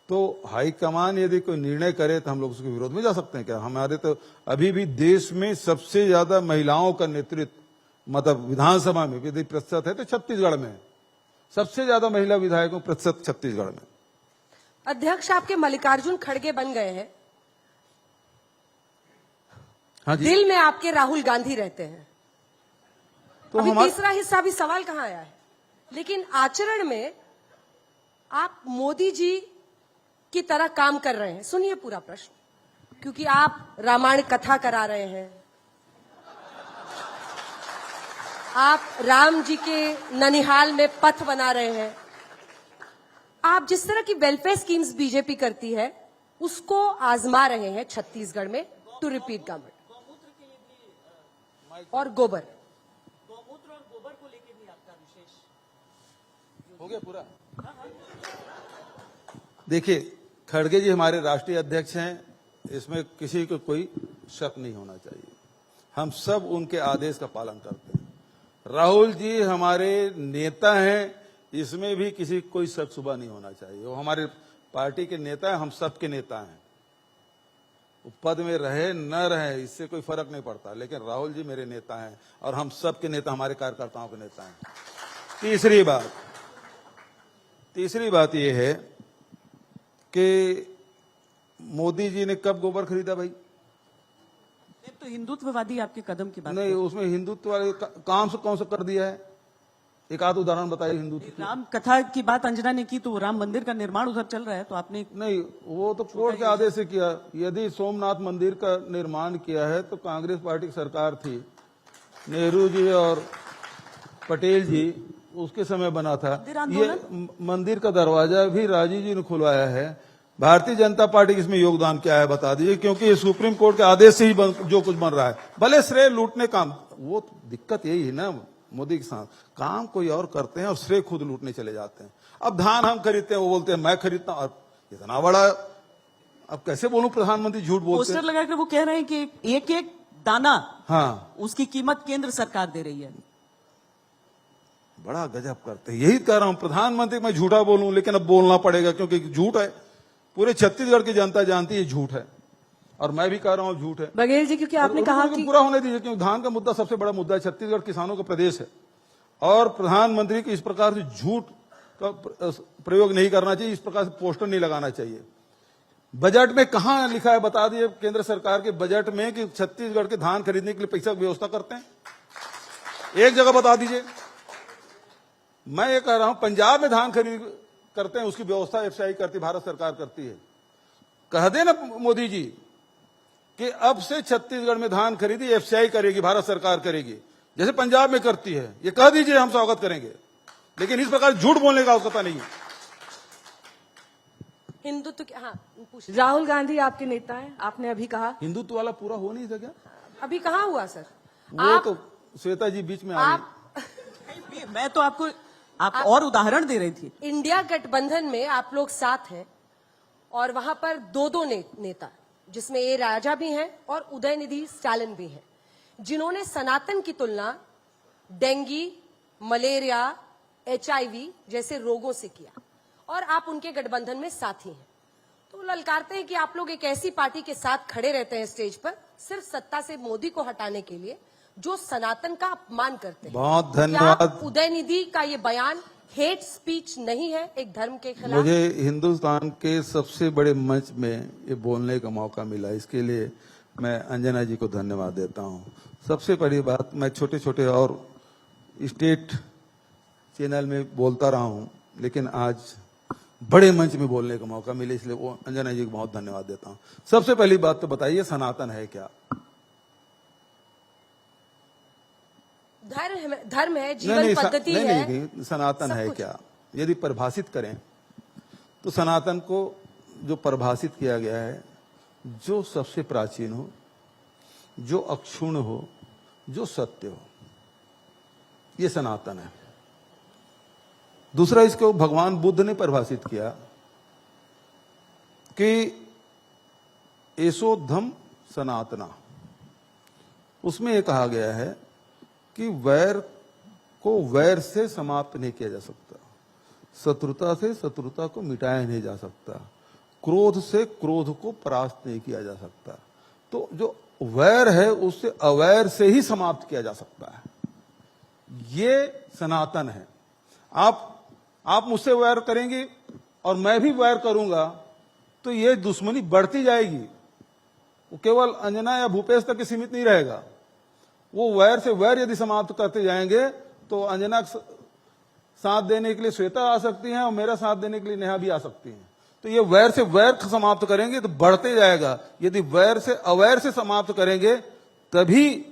तो हाईकमान यदि कोई निर्णय करे तो हम लोग उसके विरोध में जा सकते हैं क्या? हमारे तो अभी भी देश में सबसे ज्यादा महिलाओं का नेतृत्व, मतलब विधानसभा में यदि प्रतिशत है तो छत्तीसगढ़ में सबसे ज्यादा महिला विधायकों प्रतिशत छत्तीसगढ़ में। अध्यक्ष आपके मल्लिकार्जुन खड़गे बन गए हैं, हाँ जी। दिल में आपके राहुल गांधी रहते हैं। तो अभी हमारा तीसरा हिस्सा अभी सवाल कहाँ आया है, लेकिन आचरण में आप मोदी जी की तरह काम कर रहे हैं। सुनिए पूरा प्रश्न, क्योंकि आप रामायण कथा करा रहे हैं, आप राम जी के ननिहाल में पथ बना रहे हैं, आप जिस तरह की वेलफेयर स्कीम्स बीजेपी करती है उसको आजमा रहे हैं छत्तीसगढ़ में टू रिपीट गवर्नमेंट। और गोबर को लेकर भी आपका विशेष हो गया पूरा। देखिए, खड़गे जी हमारे राष्ट्रीय अध्यक्ष हैं, इसमें किसी को कोई शक नहीं होना चाहिए। हम सब उनके आदेश का पालन करते हैं। राहुल जी हमारे नेता हैं, इसमें भी किसी को कोई शक शुबा नहीं होना चाहिए। वो हमारे पार्टी के नेता हैं, हम सबके नेता हैं। वो पद में रहे न रहे इससे कोई फर्क नहीं पड़ता, लेकिन राहुल जी मेरे नेता हैं और हम सबके नेता, हमारे कार्यकर्ताओं के नेता हैं। तीसरी बात यह है कि मोदी जी ने कब गोबर खरीदा भाई? तो हिंदुत्ववादी आपके कदम की बात नहीं, उसमें हिंदुत्व वाले काम से कौन सा कर दिया है? एक आध उदाहरण बताइए हिंदुत्व की। राम कथा की बात अंजना ने की, तो राम मंदिर का निर्माण उधर चल रहा है, तो आपने नहीं, वो तो कोर्ट के आदेश से किया। यदि सोमनाथ मंदिर का निर्माण किया है तो कांग्रेस पार्टी की सरकार थी, नेहरू जी और पटेल जी, उसके समय बना था। ये मंदिर का दरवाजा भी राजीव जी ने खुलवाया है। भारतीय जनता पार्टी इसमें योगदान क्या है बता दीजिए, क्योंकि ये सुप्रीम कोर्ट के आदेश से ही जो कुछ बन रहा है। भले श्रेय लूटने काम, वो दिक्कत यही है ना मोदी के साथ, काम कोई और करते हैं और श्रेय खुद लूटने चले जाते हैं। अब धान हम खरीदते हैं, वो बोलते हैं मैं खरीदता हूं। और इतना बड़ा, अब कैसे बोलूं, प्रधानमंत्री झूठ बोलते पोस्टर हैं। लगाकर वो कह रहे हैं कि एक एक दाना, हाँ, उसकी कीमत केंद्र सरकार दे रही है। बड़ा गजब करते हैं। यही कह रहा हूं, प्रधानमंत्री मैं झूठा बोलूं, लेकिन अब बोलना पड़ेगा क्योंकि झूठ है। पूरे छत्तीसगढ़ की जनता जानती है झूठ है, और मैं भी कह रहा हूं झूठ है। बघेल जी, क्योंकि आपने कहा कि पूरा होने दीजिए, क्योंकि धान का मुद्दा सबसे बड़ा मुद्दा है। छत्तीसगढ़ किसानों का प्रदेश है और प्रधानमंत्री को इस प्रकार से झूठ का प्रयोग नहीं करना चाहिए, इस प्रकार से पोस्टर नहीं लगाना चाहिए। बजट में कहां लिखा है बता दीजिए, केंद्र सरकार के बजट में, कि छत्तीसगढ़ के धान खरीदने के लिए पैसा की व्यवस्था करते हैं? एक जगह बता दीजिए। मैं ये कह रहा हूं, पंजाब में धान खरीद करते हैं, उसकी व्यवस्था एफसीआई करती, भारत सरकार करती है। कह दे ना मोदी जी कि अब से छत्तीसगढ़ में धान खरीदी एफसीआई करेगी, भारत सरकार करेगी, जैसे पंजाब में करती है। ये कह दीजिए, हम स्वागत करेंगे। लेकिन इस प्रकार झूठ बोलने का आवश्यकता नहीं है। हिंदुत्व हाँ पूछ, राहुल गांधी आपके नेता हैं, आपने अभी कहा हिंदुत्व वाला पूरा हो नहीं सका। अभी कहाँ हुआ सर? वो तो श्वेता जी बीच में आ आप मैं तो आपको और उदाहरण दे रही थी। इंडिया गठबंधन में आप लोग साथ हैं और वहां पर दो नेता, जिसमें ए राजा भी हैं और उदयनिधि स्टालिन भी हैं, जिन्होंने सनातन की तुलना डेंगू, मलेरिया, HIV जैसे रोगों से किया और आप उनके गठबंधन में साथी हैं। तो ललकारते हैं कि आप लोग एक ऐसी पार्टी के साथ खड़े रहते हैं स्टेज पर सिर्फ सत्ता से मोदी को हटाने के लिए जो सनातन का अपमान करते हैं। बहुत क्या धन्यवाद। उदयनिधि का ये बयान हेट स्पीच नहीं है एक धर्म के खिलाफ? मुझे हिंदुस्तान के सबसे बड़े मंच में ये बोलने का मौका मिला, इसके लिए मैं अंजना जी को धन्यवाद देता हूँ। सबसे बड़ी बात, मैं छोटे छोटे और स्टेट चैनल में बोलता रहा हूँ, लेकिन आज बड़े मंच में बोलने का मौका मिले, इसलिए वो अंजना जी को बहुत धन्यवाद देता हूँ। सबसे पहली बात तो बताइए, सनातन है क्या? धर्म है, जीवन पद्धति है। नहीं, सनातन है क्या? यदि परिभाषित करें तो सनातन को जो परिभाषित किया गया है, जो सबसे प्राचीन हो, जो अक्षुण्ण हो, जो सत्य हो, ये सनातन है। दूसरा, इसको भगवान बुद्ध ने परिभाषित किया कि एसो धम्म सनातना। उसमें यह कहा गया है कि वैर को वैर से समाप्त नहीं किया जा सकता, शत्रुता से शत्रुता को मिटाया नहीं जा सकता, क्रोध से क्रोध को परास्त नहीं किया जा सकता। तो जो वैर है उससे अवैर से ही समाप्त किया जा सकता है। ये सनातन है। आप मुझसे वैर करेंगे और मैं भी वैर करूंगा तो ये दुश्मनी बढ़ती जाएगी। वो केवल अंजना या भूपेश तक सीमित नहीं रहेगा। वो वैर से वैर यदि समाप्त करते जाएंगे तो अंजना साथ देने के लिए श्वेता आ सकती हैं और मेरा साथ देने के लिए नेहा भी आ सकती हैं। तो ये वैर से वैर समाप्त करेंगे तो बढ़ते जाएगा। यदि वैर से अवैर से समाप्त करेंगे तभी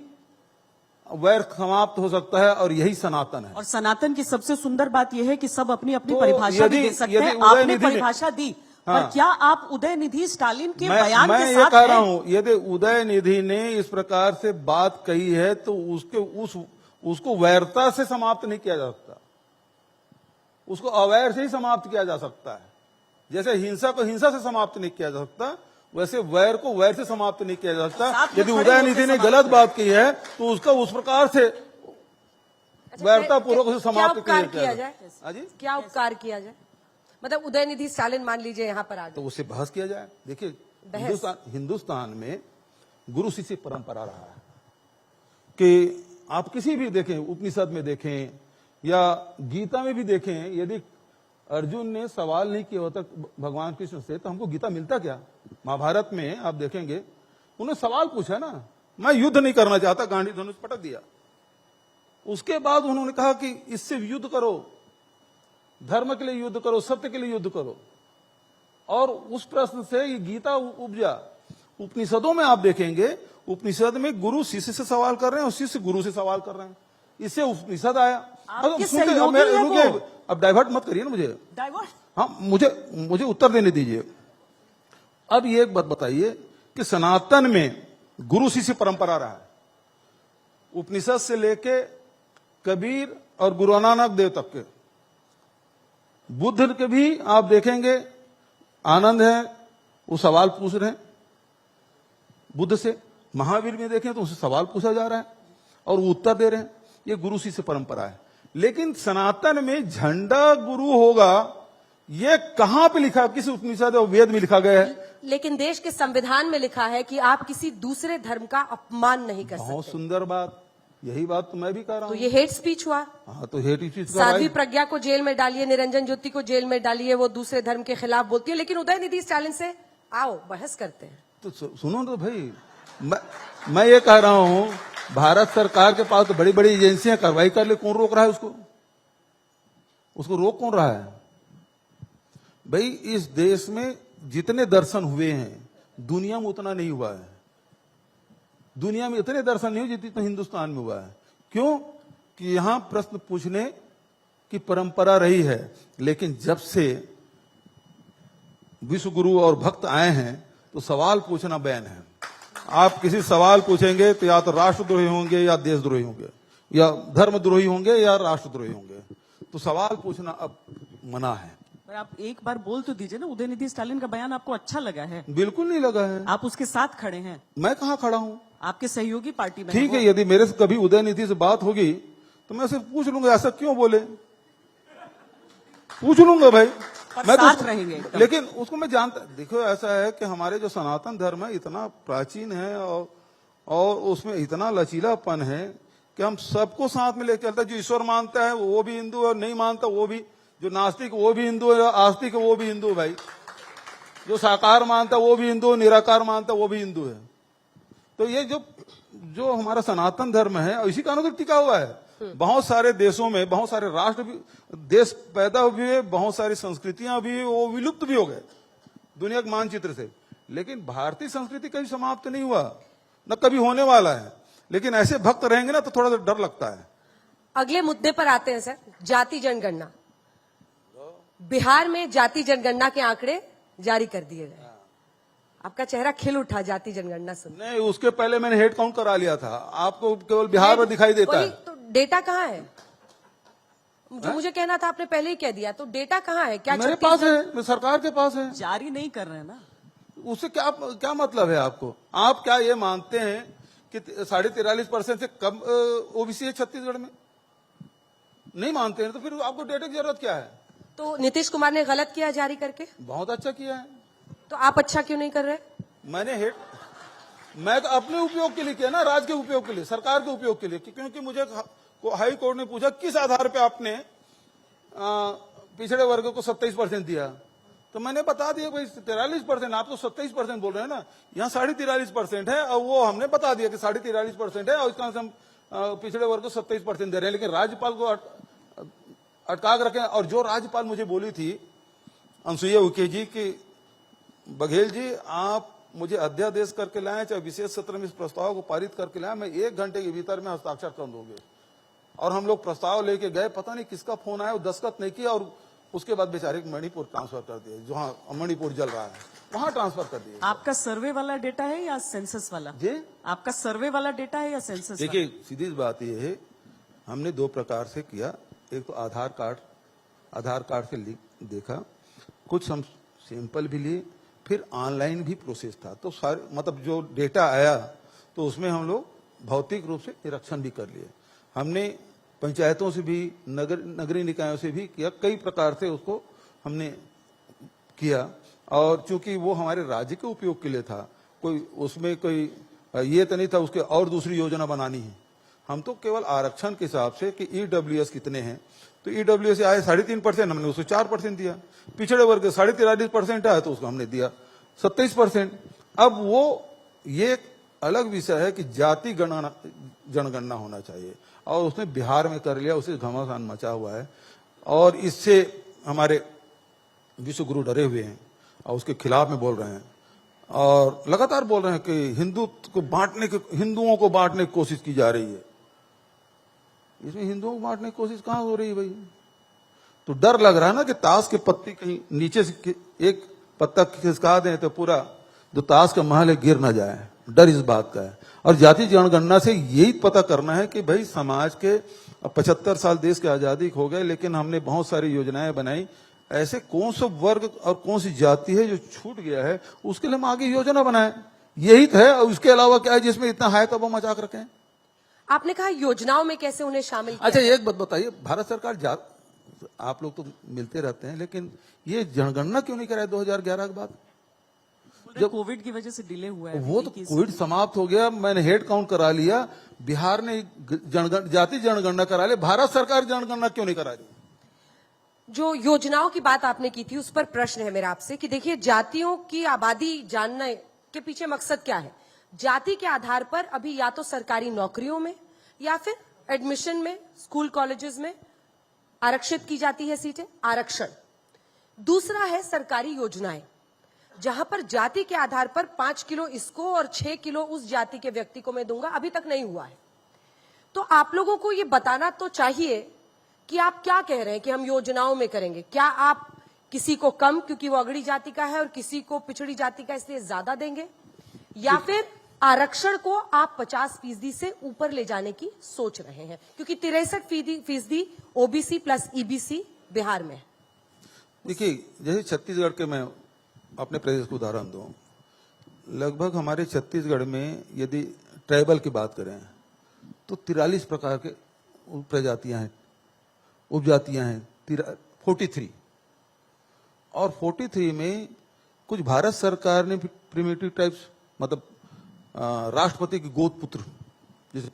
वैर समाप्त हो सकता है, और यही सनातन है। और सनातन की सबसे सुंदर बात यह है कि सब अपनी अपनी तो परिभाषा भी दे सकते हैं। आपने परिभाषा दी, पर क्या आप उदयनिधि स्टालिन के बयान के साथ मैं ये कह रहा हूं, यदि उदयनिधि ने इस प्रकार से बात कही है तो उसको वैरता से समाप्त नहीं किया जा सकता, उसको अवैर से ही समाप्त किया जा सकता है। जैसे हिंसा को हिंसा से समाप्त नहीं किया जा सकता, वैसे वैर को वैर से समाप्त नहीं किया जा सकता। यदि उदयनिधि ने गलत बात की है तो उसका उस प्रकार से वैरता पूर्वक से समाप्त किया जाए। क्या उपकार किया जाए? मतलब उदयनिधि स्टालिन मान लीजिए यहाँ पर आ तो उससे बहस किया जाए। देखिए, हिंदुस्तान में गुरु शिष्य परंपरा रहा है कि आप किसी भी देखें, उपनिषद में देखें या गीता में भी देखें, यदि अर्जुन ने सवाल नहीं किया होता भगवान कृष्ण से तो हमको गीता मिलता क्या? महाभारत में आप देखेंगे उन्होंने सवाल पूछा ना, मैं युद्ध नहीं करना चाहता, गांधी धनुष पटक दिया। उसके बाद उन्होंने कहा कि इससे युद्ध करो, धर्म के लिए युद्ध करो, सत्य के लिए युद्ध करो, और उस प्रश्न से ये गीता उपजा। उपनिषदों में आप देखेंगे, उपनिषद में गुरु शिष्य से सवाल कर रहे हैं और शिष्य गुरु से सवाल कर रहे हैं, इससे उपनिषद आया। अब डाइवर्ट मत करिए ना मुझे। डाइवर्ट? हाँ, मुझे उत्तर देने दीजिए। अब ये एक बात बताइए कि सनातन में गुरु शिष्य परंपरा रहा है, उपनिषद से लेके कबीर और गुरु नानक देव तक के। बुद्ध के भी आप देखेंगे, आनंद है, वो सवाल पूछ रहे हैं बुद्ध से। महावीर में देखें तो उनसे सवाल पूछा जा रहा है और वो उत्तर दे रहे हैं। ये गुरु शिष्य परंपरा है। लेकिन सनातन में झंडा गुरु होगा, ये कहां पे लिखा, किस उपनिषद और वेद में लिखा गया है? लेकिन देश के संविधान में लिखा है कि आप किसी दूसरे धर्म का अपमान नहीं कर सकते। बहुत सुंदर बात, यही बात तो मैं भी कह रहा हूं। तो ये हेट स्पीच हुआ। हाँ, तो हेट स्पीच। साध्वी प्रज्ञा को जेल में डालिए, निरंजन ज्योति को जेल में डालिए, वो दूसरे धर्म के खिलाफ बोलती है, लेकिन उदयनिधि स्टालिन से आओ बहस करते हैं। तो सुनो तो भाई, मैं ये कह रहा हूं, भारत सरकार के पास तो बड़ी बड़ी एजेंसियां कार्रवाई कर ले, कौन रोक रहा है उसको रोक कौन रहा है? भाई, इस देश में जितने दर्शन हुए हैं दुनिया में उतना नहीं हुआ है। दुनिया में इतने दर्शन नहीं हुए जितना हिंदुस्तान में हुआ है। क्यों? कि यहां प्रश्न पूछने की परंपरा रही है, लेकिन जब से विश्व गुरु और भक्त आए हैं तो सवाल पूछना बैन है। आप किसी सवाल पूछेंगे तो या तो राष्ट्रद्रोही होंगे या देशद्रोही होंगे या धर्मद्रोही होंगे या राष्ट्रद्रोही होंगे। तो सवाल पूछना अब मना है। पर आप एक बार बोल तो दीजिए ना, उदयनिधि स्टालिन का बयान आपको अच्छा लगा है? बिल्कुल नहीं लगा है। आप उसके साथ खड़े हैं। मैं कहां खड़ा हूं? आपके सहयोगी पार्टी में। ठीक है, यदि मेरे से कभी उदयनिधि से बात होगी तो मैं उसे पूछ लूंगा ऐसा क्यों बोले, पूछ लूंगा भाई। पर मैं साथ तो रहेंगे एकदम। लेकिन उसको मैं जानता, देखो ऐसा है कि हमारे जो सनातन धर्म है इतना प्राचीन है और उसमें इतना लचीलापन है कि हम सबको साथ में लेके चलता है। जो ईश्वर मानता है वो भी हिंदू है, नहीं मानता वो भी, जो नास्तिक वो भी हिंदू है, आस्तिक वो भी हिंदू है भाई, जो साकार मानता वो भी हिंदू, निराकार मानता वो भी हिंदू है। तो ये जो हमारा सनातन धर्म है इसी कारण तो टिका हुआ है। बहुत सारे देशों में बहुत सारे राष्ट्र भी, देश पैदा हुए, बहुत सारी संस्कृतियां भी वो विलुप्त भी हो गए दुनिया के मानचित्र से, लेकिन भारतीय संस्कृति कभी समाप्त नहीं हुआ, न कभी होने वाला है। लेकिन ऐसे भक्त रहेंगे ना तो थोड़ा डर लगता है। अगले मुद्दे पर आते हैं सर, जाति जनगणना। बिहार में जाति जनगणना के आंकड़े जारी कर दिए गए, आपका चेहरा खिल उठा जाति जनगणना सुन। नहीं, उसके पहले मैंने हेड काउंट करा लिया था। आपको केवल बिहार में दिखाई देता वही है। तो डेटा कहाँ है? जो मुझे कहना था आपने पहले ही कह दिया, तो डेटा कहाँ है? क्या मेरे पास है, सरकार के पास है। जारी नहीं कर रहे हैं ना, उससे क्या मतलब है आपको? आप क्या ये मानते हैं कि 43.5% से कम ओबीसी है छत्तीसगढ़ में? नहीं मानते हैं तो फिर आपको डेटा की जरूरत क्या है? तो नीतीश कुमार ने गलत किया जारी करके, बहुत अच्छा किया है। तो आप अच्छा क्यों नहीं कर रहे? मैं तो अपने उपयोग के लिए किया ना, राज्य के उपयोग के लिए, सरकार के उपयोग के लिए, क्योंकि मुझे हाई कोर्ट ने पूछा किस आधार पे आपने पिछड़े वर्ग को 27% दिया, तो मैंने बता दिया भाई 43%, आप तो 27% बोल रहे हैं ना, यहाँ 43.5% है, और वो हमने बता दिया कि 43.5% है, और इस कारण से हम पिछड़े वर्ग को 27% दे रहे हैं। लेकिन राज्यपाल को अटका के रखें। और जो राज्यपाल मुझे बोली थी अनुसुईया उइके जी की, बघेल जी आप मुझे अध्यादेश करके लाएं, चाहे विशेष सत्र में इस प्रस्ताव को पारित करके लाएं, मैं 1 घंटे के भीतर में हस्ताक्षर कर दूंगे। और हम लोग प्रस्ताव लेके गए, पता नहीं किसका फोन आया, वो दस्तखत नहीं किया, और उसके बाद बेचारे को मणिपुर ट्रांसफर कर दिया, जहां मणिपुर जल रहा है वहां ट्रांसफर कर दिया। आपका सर्वे वाला डेटा है या सेंसस वाला? जी, आपका सर्वे वाला डेटा है या सेंसस वाला? देखिए सीधी बात यह है, हमने 2 प्रकार से किया। एक तो आधार कार्ड से देखा, कुछ हम सैंपल भी लिए, फिर ऑनलाइन भी प्रोसेस था। तो सारे मतलब जो डेटा आया तो उसमें हम लोग भौतिक रूप से निरीक्षण भी कर लिए। हमने पंचायतों से भी, नगरीय निकायों से भी किया, कई प्रकार से उसको हमने किया। और चूंकि वो हमारे राज्य के उपयोग के लिए था, कोई उसमें कोई ये तो नहीं था उसके और दूसरी योजना बनानी है। हम तो केवल आरक्षण के हिसाब से कि ईडब्ल्यूएस कितने हैं, तो ईडब्ल्यूएस आए 3.5%, हमने उसको 4% दिया। पिछड़े वर्ग 43.5% आया तो उसको हमने दिया 27%। अब वो ये एक अलग विषय है कि जाति जनगणना होना चाहिए, और उसने बिहार में कर लिया, उसे घमासान मचा हुआ है। और इससे हमारे विश्व गुरु डरे हुए हैं और उसके खिलाफ में बोल रहे हैं, और लगातार बोल रहे हैं कि हिंदुओं को बांटने की कोशिश की जा रही है। इसमें हिंदुओं को बांटने की कोशिश कहां हो रही है भाई? तो डर लग रहा है ना कि ताश के पत्ती कहीं नीचे से एक पत्ता खिसका दें तो पूरा जो ताश का महल है गिर ना जाए, डर इस बात का है। और जाति जनगणना से यही पता करना है कि भाई समाज के 75 साल देश की आजादी हो गए, लेकिन हमने बहुत सारी योजनाएं बनाई, ऐसे कौन सा वर्ग और कौन सी जाति है जो छूट गया है, उसके लिए हम आगे योजना बनाए, यही है। और उसके अलावा क्या है जिसमें इतना हाय तबाह मचा कर रखे? आपने कहा योजनाओं में कैसे उन्हें शामिल किया? अच्छा एक बात बताइए, भारत सरकार आप लोग तो मिलते रहते हैं, लेकिन ये जनगणना क्यों नहीं कराए 2011 के बाद? जब कोविड की वजह से डिले हुआ है, वो तो कोविड समाप्त हो गया, मैंने हेड काउंट करा लिया, बिहार ने जाति जनगणना करा लिया, भारत सरकार जनगणना क्यों नहीं करा रही? जो योजनाओं की बात आपने की थी उस पर प्रश्न है मेरा आपसे कि देखिए, जातियों की आबादी जानने के पीछे मकसद क्या है? जाति के आधार पर अभी या तो सरकारी नौकरियों में या फिर एडमिशन में, स्कूल कॉलेजेस में आरक्षित की जाती है सीटें, आरक्षण। दूसरा है सरकारी योजनाएं, जहां पर जाति के आधार पर 5 किलो इसको और 6 किलो उस जाति के व्यक्ति को मैं दूंगा, अभी तक नहीं हुआ है। तो आप लोगों को ये बताना तो चाहिए कि आप क्या कह रहे हैं कि हम योजनाओं में करेंगे। क्या आप किसी को कम क्योंकि वो अगड़ी जाति का है और किसी को पिछड़ी जाति का इसलिए ज्यादा देंगे, या फिर आरक्षण को आप 50% से ऊपर ले जाने की सोच रहे हैं? क्योंकि 63% ओबीसी प्लस ईबीसी बिहार में है। देखिए, जैसे छत्तीसगढ़ के मैं अपने प्रदेश को उदाहरण दूं, लगभग हमारे छत्तीसगढ़ में यदि ट्राइबल की बात करें तो 43 प्रकार के प्रजातियां हैं, उपजातियां हैं 43, और 43 में कुछ भारत सरकार ने प्रिमिटिव टाइप्स, मतलब राष्ट्रपति के गोद पुत्र जैसे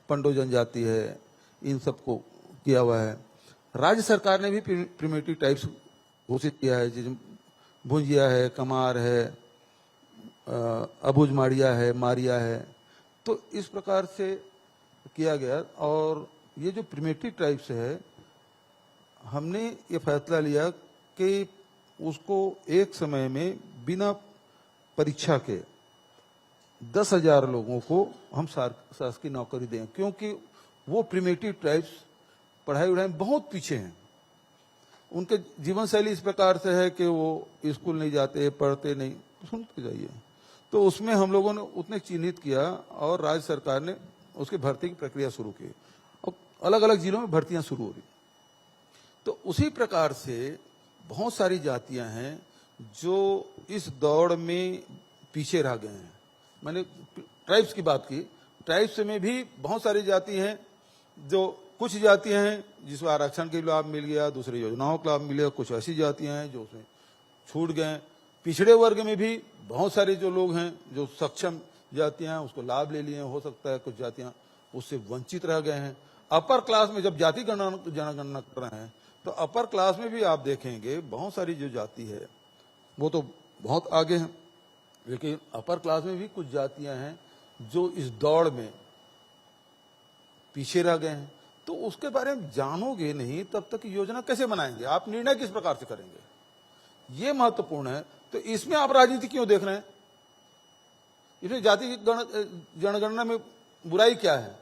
पंडो जनजाति है, इन सबको किया हुआ है। राज्य सरकार ने भी प्रिमिटिव टाइप्स घोषित किया है, जैसे भुंजिया है, कमार है, अबुज माड़िया है, मारिया है। तो इस प्रकार से किया गया, और ये जो प्रिमिटिव टाइप्स है, हमने ये फैसला लिया कि उसको एक समय में बिना परीक्षा के 10,000 लोगों को हम शासकीय नौकरी दें, क्योंकि वो प्रिमिटिव ट्राइब्स पढ़ाई उढ़ाई में बहुत पीछे हैं। उनके जीवन शैली इस प्रकार से है कि वो स्कूल नहीं जाते, पढ़ते नहीं, सुनते जाइए। तो उसमें हम लोगों ने उतने चिन्हित किया और राज्य सरकार ने उसकी भर्ती की प्रक्रिया शुरू की, और अलग अलग जिलों में भर्तियां शुरू हो रही। तो उसी प्रकार से बहुत सारी जातियां हैं जो इस दौड़ में पीछे रह गए हैं। मैंने ट्राइब्स की बात की, ट्राइब्स में भी बहुत सारी जाति हैं, जो कुछ जातियां हैं जिसको आरक्षण के लाभ मिल गया, दूसरी योजनाओं का लाभ मिल गया, कुछ ऐसी जातियां हैं जो उसमें छूट गए। पिछड़े वर्ग में भी बहुत सारे जो लोग हैं, जो सक्षम जातियां हैं, उसको लाभ ले लिए, हो सकता है कुछ जातियां उससे वंचित रह गए हैं। अपर क्लास में जब जाति जनगणना कर रहे हैं तो अपर क्लास में भी आप देखेंगे बहुत सारी जो जाति है वो तो बहुत आगे है, लेकिन अपर क्लास में भी कुछ जातियां हैं जो इस दौड़ में पीछे रह गए हैं। तो उसके बारे में जानोगे नहीं तब तक योजना कैसे बनाएंगे, आप निर्णय किस प्रकार से करेंगे, ये महत्वपूर्ण है। तो इसमें आप राजनीति क्यों देख रहे हैं? इसमें जाति जनगणना में बुराई क्या है?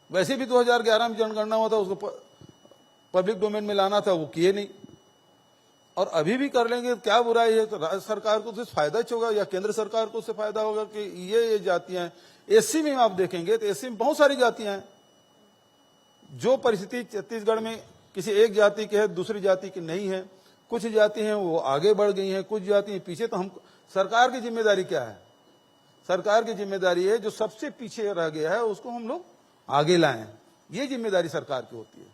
वैसे भी 2011 में जनगणना हुआ था, उसको पब्लिक डोमेन में लाना था, वो किए नहीं, और अभी भी कर लेंगे, क्या बुराई है? तो राज्य सरकार को उससे फायदा होगा या केंद्र सरकार को उससे फायदा होगा कि ये जातियां हैं। एससी में आप देखेंगे तो एससी में बहुत सारी जातियां हैं। जो परिस्थिति छत्तीसगढ़ में किसी एक जाति की है, दूसरी जाति की नहीं है। कुछ जाति हैं वो आगे बढ़ गई हैं, कुछ जाति पीछे। तो हम, सरकार की जिम्मेदारी क्या है? सरकार की जिम्मेदारी है जो सबसे पीछे रह गया है उसको हम लोग आगे लाएं, ये जिम्मेदारी सरकार की होती है।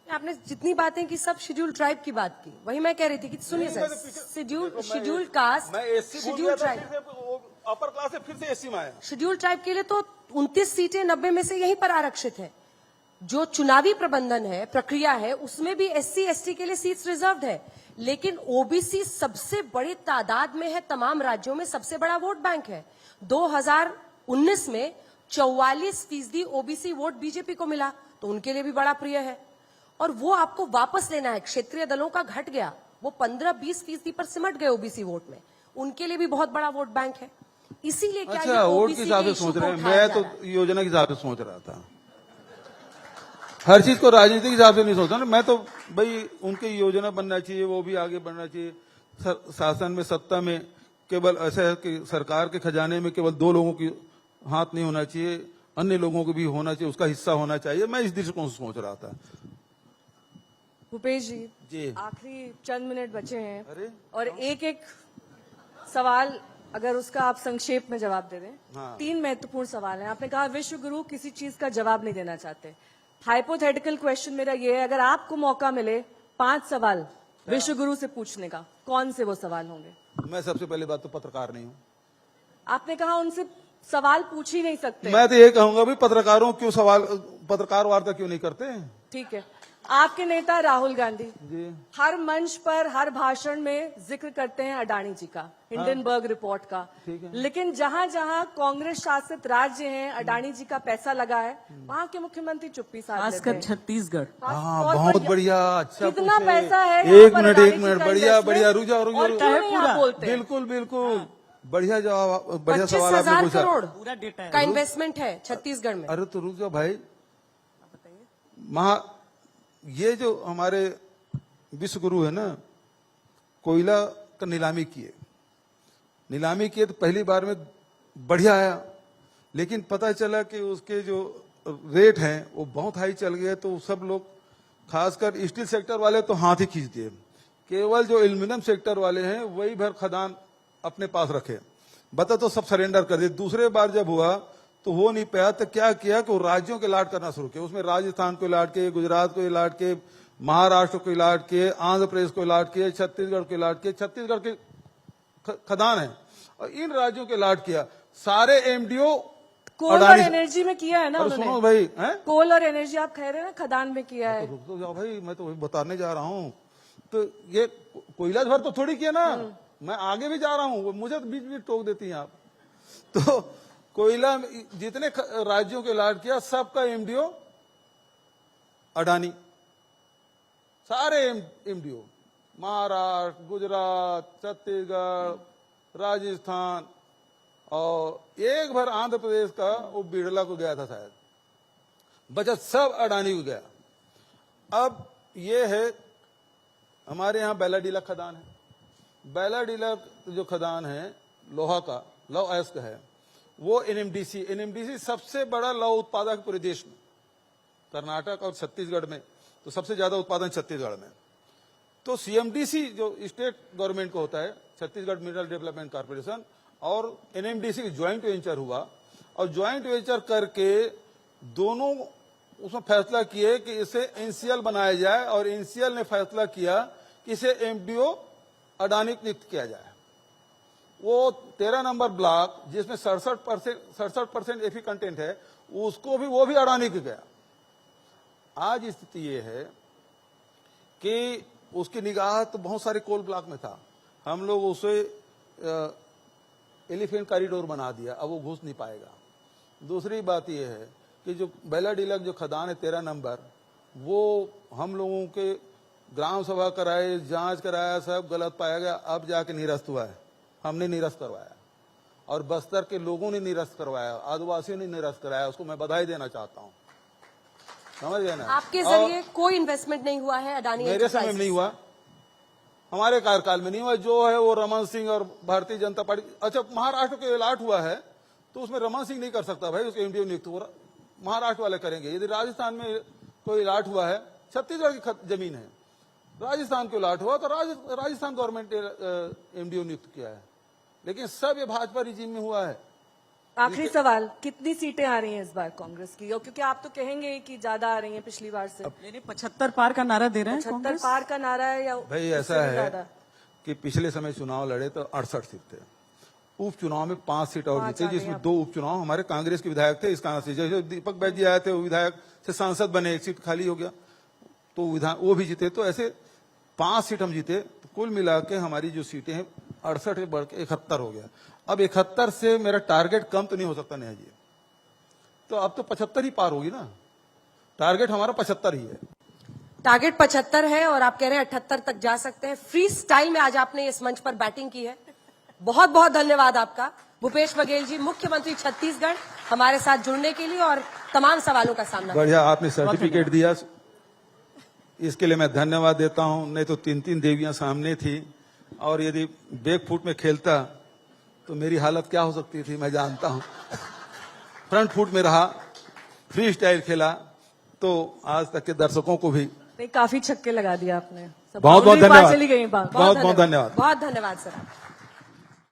आपने जितनी बातें की सब शेड्यूल ट्राइब की बात की, वही मैं कह रही थी कि सुनिए sir, schedule caste, schedule tribe, upper class से फिर से एससी में आया। शेड्यूल ट्राइब के लिए तो 29 सीटें 90 में से यहीं पर आरक्षित है। जो चुनावी प्रबंधन है, प्रक्रिया है, उसमें भी एससी एसटी के लिए सीट्स रिजर्व्ड है, लेकिन ओबीसी सबसे बड़ी तादाद में है, तमाम राज्यों में सबसे बड़ा वोट बैंक है। 2019 में 44% ओबीसी वोट बीजेपी को मिला, तो उनके लिए भी बड़ा प्रिय है। और वो आपको वापस लेना है, क्षेत्रीय दलों का घट गया, वो 15-20% पर सिमट गए ओबीसी वोट में, उनके लिए भी बहुत बड़ा वोट बैंक है। इसीलिए क्या अच्छा, वोट के हिसाब से सोच रहे हैं? मैं तो योजना के हिसाब से सोच रहा था, हर चीज को राजनीति के हिसाब से नहीं सोचता ना। मैं तो भाई उनकी योजना बनना चाहिए, वो भी आगे बढ़ना चाहिए। शासन में, सत्ता में केवल ऐसा है कि सरकार के खजाने में केवल 2 लोगों की हाथ नहीं होना चाहिए, अन्य लोगों को भी होना चाहिए, उसका हिस्सा होना चाहिए। मैं इस दृष्टिकोण से सोच रहा था। भूपेश जी, आखिरी चंद मिनट बचे हैं और एक सवाल अगर उसका आप संक्षेप में जवाब दे दें। हाँ। 3 महत्वपूर्ण सवाल हैं। आपने कहा विश्व गुरु किसी चीज का जवाब नहीं देना चाहते। हाइपोथेटिकल क्वेश्चन मेरा ये है, अगर आपको मौका मिले 5 सवाल विश्व गुरु से पूछने का, कौन से वो सवाल होंगे? मैं सबसे पहले बात तो पत्रकार नहीं हूँ। आपने कहा उनसे सवाल पूछ ही नहीं सकते। मैं तो ये कहूंगा भी पत्रकारों क्यों सवाल, पत्रकार वार्ता क्यों नहीं करते? ठीक है। आपके नेता राहुल गांधी जी हर मंच पर, हर भाषण में जिक्र करते हैं अडानी जी का, हिंडनबर्ग रिपोर्ट का, लेकिन जहां जहां कांग्रेस शासित राज्य हैं, अडानी जी का पैसा लगा है, वहां के मुख्यमंत्री चुप्पी साध लेते हैं। खासकर छत्तीसगढ़। हाँ, बहुत बढ़िया। अच्छा, कितना पैसा है? एक मिनट, बढ़िया बढ़िया, रुझाओ बोलते बिल्कुल बिल्कुल बढ़िया जवाब, बढ़िया 25,000 करोड़ पूरा डेटा का इन्वेस्टमेंट है छत्तीसगढ़ में। अरे तो रुक जाओ भाई, ये जो हमारे विश्व गुरु है ना, कोयला का नीलामी किए तो पहली बार में बढ़िया आया, लेकिन पता चला कि उसके जो रेट हैं वो बहुत हाई चल गए। तो सब लोग, खासकर स्टील सेक्टर वाले तो हाथ ही खींच दिए, केवल जो एल्यूमिनियम सेक्टर वाले हैं वही भर खदान अपने पास रखे, बता तो सब सरेंडर कर दिए। दूसरे बार जब हुआ तो हो नहीं पाया, तो क्या किया कि वो राज्यों के लाट करना शुरू किया। उसमें राजस्थान को लाट के, गुजरात को लाट के, महाराष्ट्र को लाट के, आंध्र प्रदेश को लाट के, छत्तीसगढ़ को लाट के। छत्तीसगढ़ के खदान है और इन राज्यों के लाट किया। सारे एमडीओ कोल और एनर्जी में किया है ना उन्होंने। सुनो भाई, हैं? कोल और एनर्जी आप कह रहे हैं ना खदान में किया है। रुक तो जाओ भाई, मैं तो वही बताने जा रहा हूँ। तो ये कोयला भर तो थोड़ी किया ना, मैं आगे भी जा रहा हूँ, मुझे तो बीच बीच टोक देती हैं आप। तो कोयला जितने राज्यों के लाट किया सबका एमडीओ अडानी। सारे एमडीओ, महाराष्ट्र, गुजरात, छत्तीसगढ़, राजस्थान और एक भर आंध्र प्रदेश का वो बिड़ला को गया था शायद, बचत सब अडानी को गया। अब ये है हमारे यहाँ बेलाडीला खदान है। बेलाडीला जो खदान है लोहा का, लौह अयस्क है, वो एनएमडीसी सबसे बड़ा लौह उत्पादक पूरे देश में, कर्नाटक और छत्तीसगढ़ में तो सबसे ज्यादा उत्पादन छत्तीसगढ़ में। तो सीएमडीसी जो स्टेट गवर्नमेंट को होता है, छत्तीसगढ़ मिनरल डेवलपमेंट कॉर्पोरेशन, और एनएमडीसी की ज्वाइंट वेंचर हुआ और ज्वाइंट वेंचर करके दोनों उसमें फैसला किए कि इसे एनसीएल बनाया जाए और एनसीएल ने फैसला किया कि इसे एमडीओ अडानी नियुक्त किया जाए। वो 13 नंबर ब्लॉक जिसमें 67% एफी कंटेंट है, उसको भी वो भी अडानी को गया। आज स्थिति ये है कि उसकी निगाह तो बहुत सारे कोल ब्लॉक में था, हम लोग उसे एलिफेंट कॉरिडोर बना दिया, अब वो घुस नहीं पाएगा। दूसरी बात यह है कि जो बेलाडीला जो खदान है 13 नंबर, वो हम लोगों के ग्राम सभा कराए, जांच कराया, सब गलत पाया गया, अब जाके निरस्त हुआ है। हमने निरस्त करवाया और बस्तर के लोगों ने निरस्त करवाया, आदिवासियों ने निरस्त कराया, उसको मैं बधाई देना चाहता हूँ। समझ गए ना? आपके जरिए कोई इन्वेस्टमेंट नहीं हुआ है अडानी मेरे समय में नहीं हुआ, हमारे कार्यकाल में नहीं हुआ। जो है वो रमन सिंह और भारतीय जनता पार्टी। अच्छा, महाराष्ट्र के अलाट हुआ है तो उसमें रमन सिंह नहीं कर सकता भाई, उसके एमडीओ नियुक्त हो, महाराष्ट्र वाले करेंगे। यदि राजस्थान में कोई अलाट हुआ है, छत्तीसगढ़ की जमीन है, राजस्थान को अलाट हुआ तो राजस्थान गवर्नमेंट एमडीओ नियुक्त किया है, लेकिन सब ये भाजपा रिजीम में हुआ है। आखिरी सवाल, कितनी सीटें आ रही हैं इस बार कांग्रेस की? और क्योंकि आप तो कहेंगे कि ज्यादा आ रही हैं पिछली बार से। यानी 75 पार का नारा दे रहे हैं 75 पार का नारा है या भाई ऐसा है कि पिछले समय चुनाव लड़े तो 68 सीट थे, उपचुनाव में 5 सीट और जीते, जिसमें 2 उपचुनाव हमारे कांग्रेस के विधायक थे। इस कारण से जैसे दीपक बैद जी आए थे, वो विधायक से सांसद बने, 1 सीट खाली हो गया तो वो भी जीते। तो ऐसे 5 सीट हम जीते, तो कुल मिला के हमारी जो सीटें हैं 68 से बढ़ के 71 हो गया। अब 71 से मेरा टारगेट कम तो नहीं हो सकता नेहा जी, तो अब तो 75 ही पार होगी ना। टारगेट हमारा 75 ही है। टारगेट 75 है और आप कह रहे हैं 78 तक जा सकते हैं। फ्री स्टाइल में आज आपने इस मंच पर बैटिंग की है, बहुत बहुत धन्यवाद आपका भूपेश बघेल जी, मुख्यमंत्री छत्तीसगढ़, हमारे साथ जुड़ने के लिए और तमाम सवालों का सामना। बढ़िया, आपने सर्टिफिकेट दिया, इसके लिए मैं धन्यवाद देता हूं। नहीं तो 3 देवियां सामने थी और यदि बैक फुट में खेलता तो मेरी हालत क्या हो सकती थी मैं जानता हूं। फ्रंट फुट में रहा, फ्री स्टाइल खेला, तो आज तक के दर्शकों को भी काफी छक्के लगा दिया आपने। बहुत बहुत धन्यवाद। चली गई बात। बहुत बहुत धन्यवाद। बहुत धन्यवाद सर।